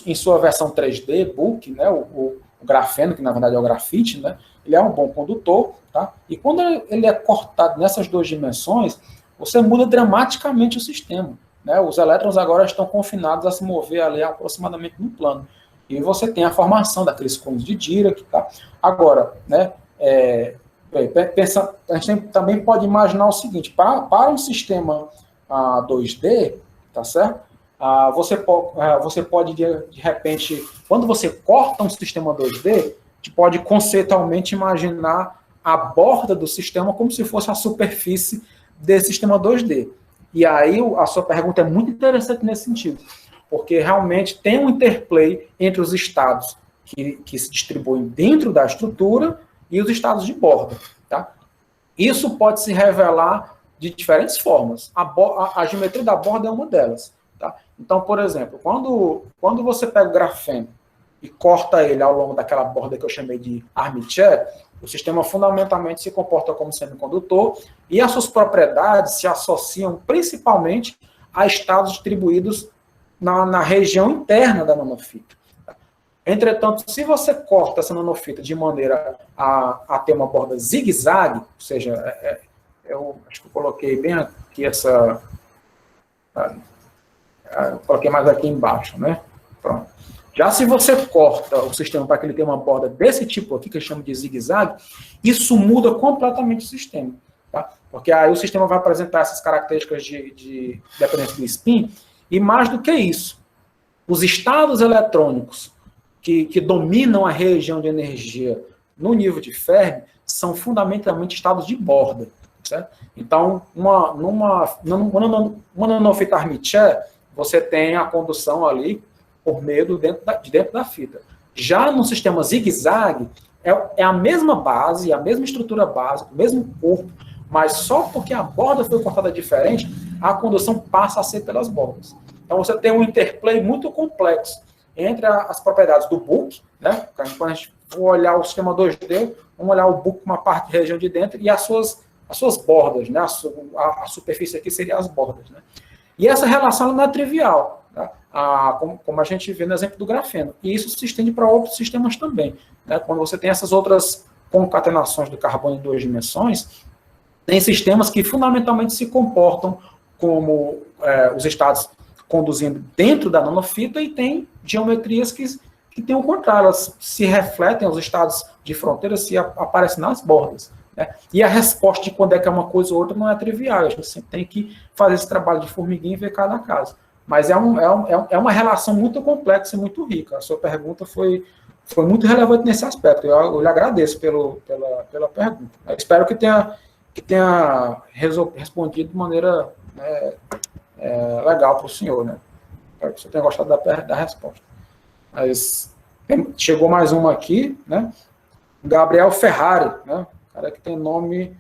Em sua versão 3D, book, né? O grafeno, que na verdade é o grafite, né? Ele é um bom condutor, tá? E quando ele é cortado nessas duas dimensões, você muda dramaticamente o sistema, né? Os elétrons agora estão confinados a se mover ali aproximadamente no plano. E você tem a formação daqueles cones de Dirac, tá? Agora, né? A gente também pode imaginar o seguinte: para um sistema 2D, tá certo? Você pode, de repente, quando você corta um sistema 2D, você pode conceitualmente imaginar a borda do sistema como se fosse a superfície desse sistema 2D. E aí a sua pergunta é muito interessante nesse sentido, porque realmente tem um interplay entre os estados que se distribuem dentro da estrutura e os estados de borda. Tá? Isso pode se revelar de diferentes formas. A geometria da borda é uma delas. Tá? Então, por exemplo, quando você pega o grafeno e corta ele ao longo daquela borda que eu chamei de armature, o sistema fundamentalmente se comporta como semicondutor e as suas propriedades se associam principalmente a estados distribuídos na região interna da nanofita. Entretanto, se você corta essa nanofita de maneira a ter uma borda zigue-zague, ou seja, eu acho que eu coloquei bem aqui essa... coloquei mais aqui embaixo, né? Pronto. Já se você corta o sistema para que ele tenha uma borda desse tipo aqui, que eu chamo de zigue-zague, isso muda completamente o sistema. Tá? Porque aí o sistema vai apresentar essas características de dependência do spin, e mais do que isso, os estados eletrônicos que dominam a região de energia no nível de Fermi são fundamentalmente estados de borda. Certo? Então, uma nanofita armature, você tem a condução ali por meio de dentro da fita. Já no sistema zigue-zague, é a mesma base, a mesma estrutura básica, o mesmo corpo, mas só porque a borda foi cortada diferente, a condução passa a ser pelas bordas. Então, você tem um interplay muito complexo entre as propriedades do book, né? Quando a gente for olhar o sistema 2D, vamos olhar o book, uma parte da região de dentro, e as suas bordas, né? A superfície aqui seria as bordas, né? E essa relação não é trivial, tá? Como a gente vê no exemplo do grafeno. E isso se estende para outros sistemas também, né? Quando você tem essas outras concatenações do carbono em duas dimensões, tem sistemas que fundamentalmente se comportam como os estados conduzindo dentro da nanofita, e tem geometrias que tem o contrário, elas se refletem, os estados de fronteira se aparecem nas bordas. Né? E a resposta de quando é que é uma coisa ou outra não é trivial, a gente sempre tem que fazer esse trabalho de formiguinha e ver cada caso. Mas é uma relação muito complexa e muito rica. A sua pergunta foi muito relevante nesse aspecto. Eu lhe agradeço pela pergunta. Eu espero que tenha respondido de maneira legal para o senhor, né? Espero que você tenha gostado da resposta. Mas chegou mais uma aqui, né? Gabriel Ferrari, né? Cara que tem nome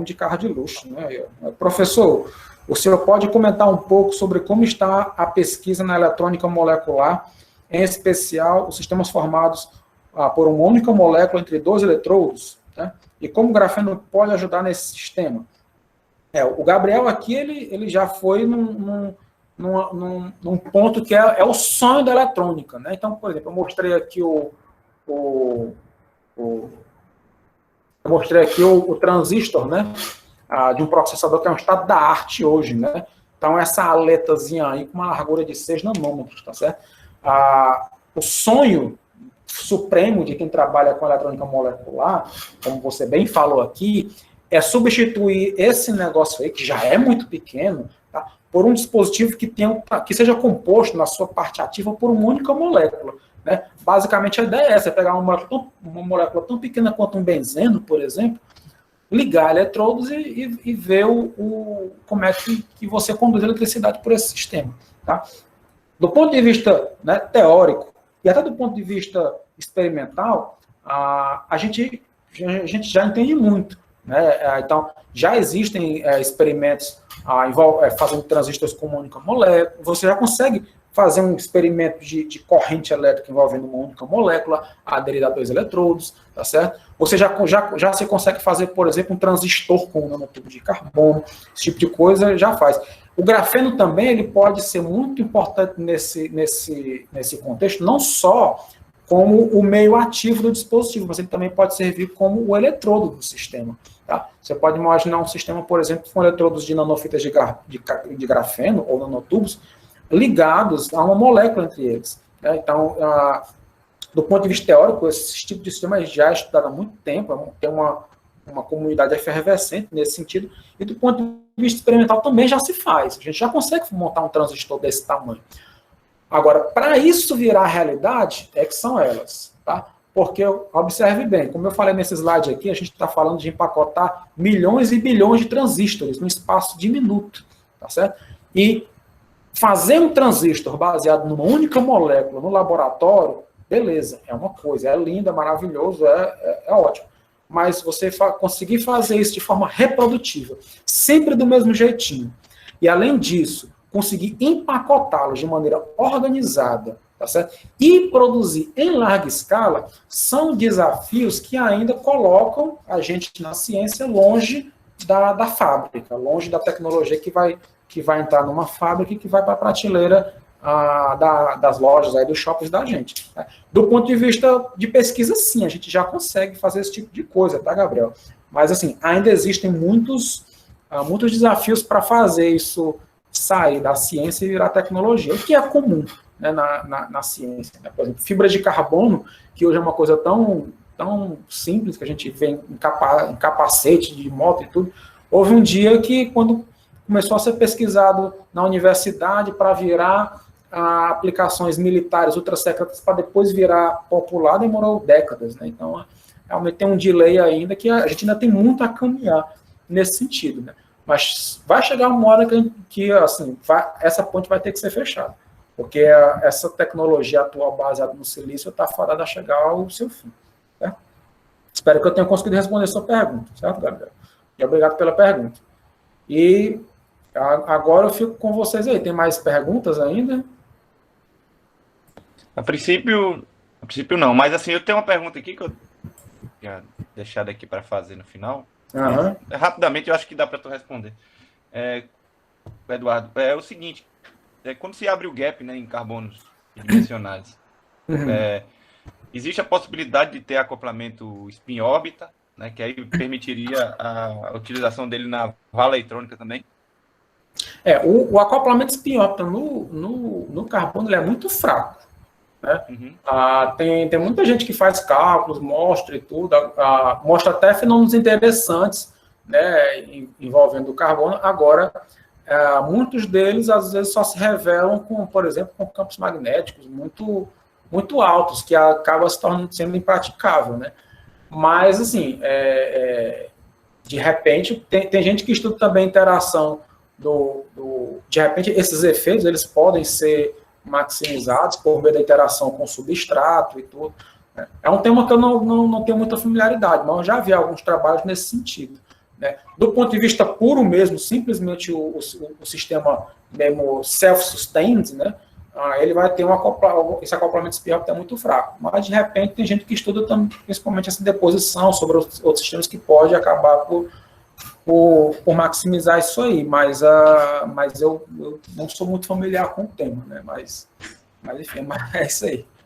de carro de luxo, né? Professor, o senhor pode comentar um pouco sobre como está a pesquisa na eletrônica molecular, em especial os sistemas formados por uma única molécula entre 2 eletrodos, né? E como o grafeno pode ajudar nesse sistema? O Gabriel aqui, ele já foi num ponto que é o sonho da eletrônica, né? Então, por exemplo, eu mostrei aqui o transistor, né? De um processador que é um estado da arte hoje, né? Então, essa aletazinha aí com uma largura de 6 nanômetros, tá certo? O sonho supremo de quem trabalha com eletrônica molecular, como você bem falou aqui, é substituir esse negócio aí, que já é muito pequeno, tá, por um dispositivo que seja composto na sua parte ativa por uma única molécula. Né? Basicamente, a ideia é essa: pegar uma molécula tão pequena quanto um benzeno, por exemplo, ligar eletrodos e ver como é que você conduz a eletricidade por esse sistema. Tá? Do ponto de vista, né, teórico, e até do ponto de vista experimental, a gente já entende muito. Né? Então, já existem experimentos fazendo transistores com uma única molécula. Você já consegue fazer um experimento de corrente elétrica envolvendo uma única molécula, aderida a 2 eletrodos, tá certo? Você já se consegue fazer, por exemplo, um transistor com um nanotubo de carbono, esse tipo de coisa já faz. O grafeno também ele pode ser muito importante nesse contexto, não só como o meio ativo do dispositivo, mas ele também pode servir como o eletrodo do sistema. Tá? Você pode imaginar um sistema, por exemplo, com eletrodos de nanofitas de grafeno ou nanotubos ligados a uma molécula entre eles. Né? Então, do ponto de vista teórico, esse tipo de sistema já é estudado há muito tempo, tem uma comunidade efervescente nesse sentido, e do ponto de vista experimental também já se faz. A gente já consegue montar um transistor desse tamanho. Agora, para isso virar realidade, é que são elas, tá? Porque, observe bem, como eu falei nesse slide aqui, a gente está falando de empacotar milhões e bilhões de transistores num espaço diminuto, tá certo? E fazer um transistor baseado numa única molécula no laboratório, beleza, é uma coisa, é lindo, é maravilhoso, é ótimo. Mas você conseguir fazer isso de forma reprodutível, sempre do mesmo jeitinho, e além disso, conseguir empacotá-los de maneira organizada, tá certo? E produzir em larga escala, são desafios que ainda colocam a gente na ciência longe da fábrica, longe da tecnologia que vai entrar numa fábrica e que vai para a prateleira das lojas, aí, dos shoppings da gente. Tá? Do ponto de vista de pesquisa, sim, a gente já consegue fazer esse tipo de coisa, tá, Gabriel? Mas, assim, ainda existem muitos desafios para fazer isso sair da ciência e virar tecnologia, o que é comum, né, na ciência. Né? Por exemplo, fibra de carbono, que hoje é uma coisa tão simples, que a gente vê em capacete de moto e tudo. Houve um dia que, quando começou a ser pesquisado na universidade para virar aplicações militares ultrasecretas para depois virar popular, demorou décadas. Né? Então, realmente tem um delay ainda, que a gente ainda tem muito a caminhar nesse sentido. Né? Mas vai chegar uma hora que assim, essa ponte vai ter que ser fechada, porque essa tecnologia atual baseada no silício está fadada a chegar ao seu fim. Certo? Espero que eu tenha conseguido responder a sua pergunta, certo, Gabriel? E obrigado pela pergunta. E agora eu fico com vocês aí. Tem mais perguntas ainda? A princípio não, mas assim, eu tenho uma pergunta aqui que eu tinha deixado aqui para fazer no final. Uhum. Rapidamente, eu acho que dá para tu responder. Eduardo, é o seguinte, quando se abre o gap, né, em carbonos dimensionais, existe a possibilidade de ter acoplamento spin-órbita né? Que aí permitiria a utilização dele na vala eletrônica também. O acoplamento spin-off no carbono ele é muito fraco. Né? Uhum. Tem muita gente que faz cálculos, mostra e tudo, mostra até fenômenos interessantes, né, envolvendo o carbono. Agora, muitos deles, às vezes, só se revelam com, por exemplo, com campos magnéticos muito, muito altos, que acaba se tornando sendo impraticável. Né? Mas, assim, de repente, tem gente que estuda também a interação de repente, esses efeitos eles podem ser maximizados por meio da interação com o substrato e tudo. Né? É um tema que eu não tenho muita familiaridade, mas eu já vi alguns trabalhos nesse sentido. Né? Do ponto de vista puro mesmo, simplesmente o sistema mesmo self-sustained, né? Ele vai ter esse acoplamento spin-off é muito fraco. Mas, de repente, tem gente que estuda também, principalmente essa deposição sobre outros sistemas que pode acabar por maximizar isso aí, mas eu não sou muito familiar com o tema, né? Mas enfim, é isso aí.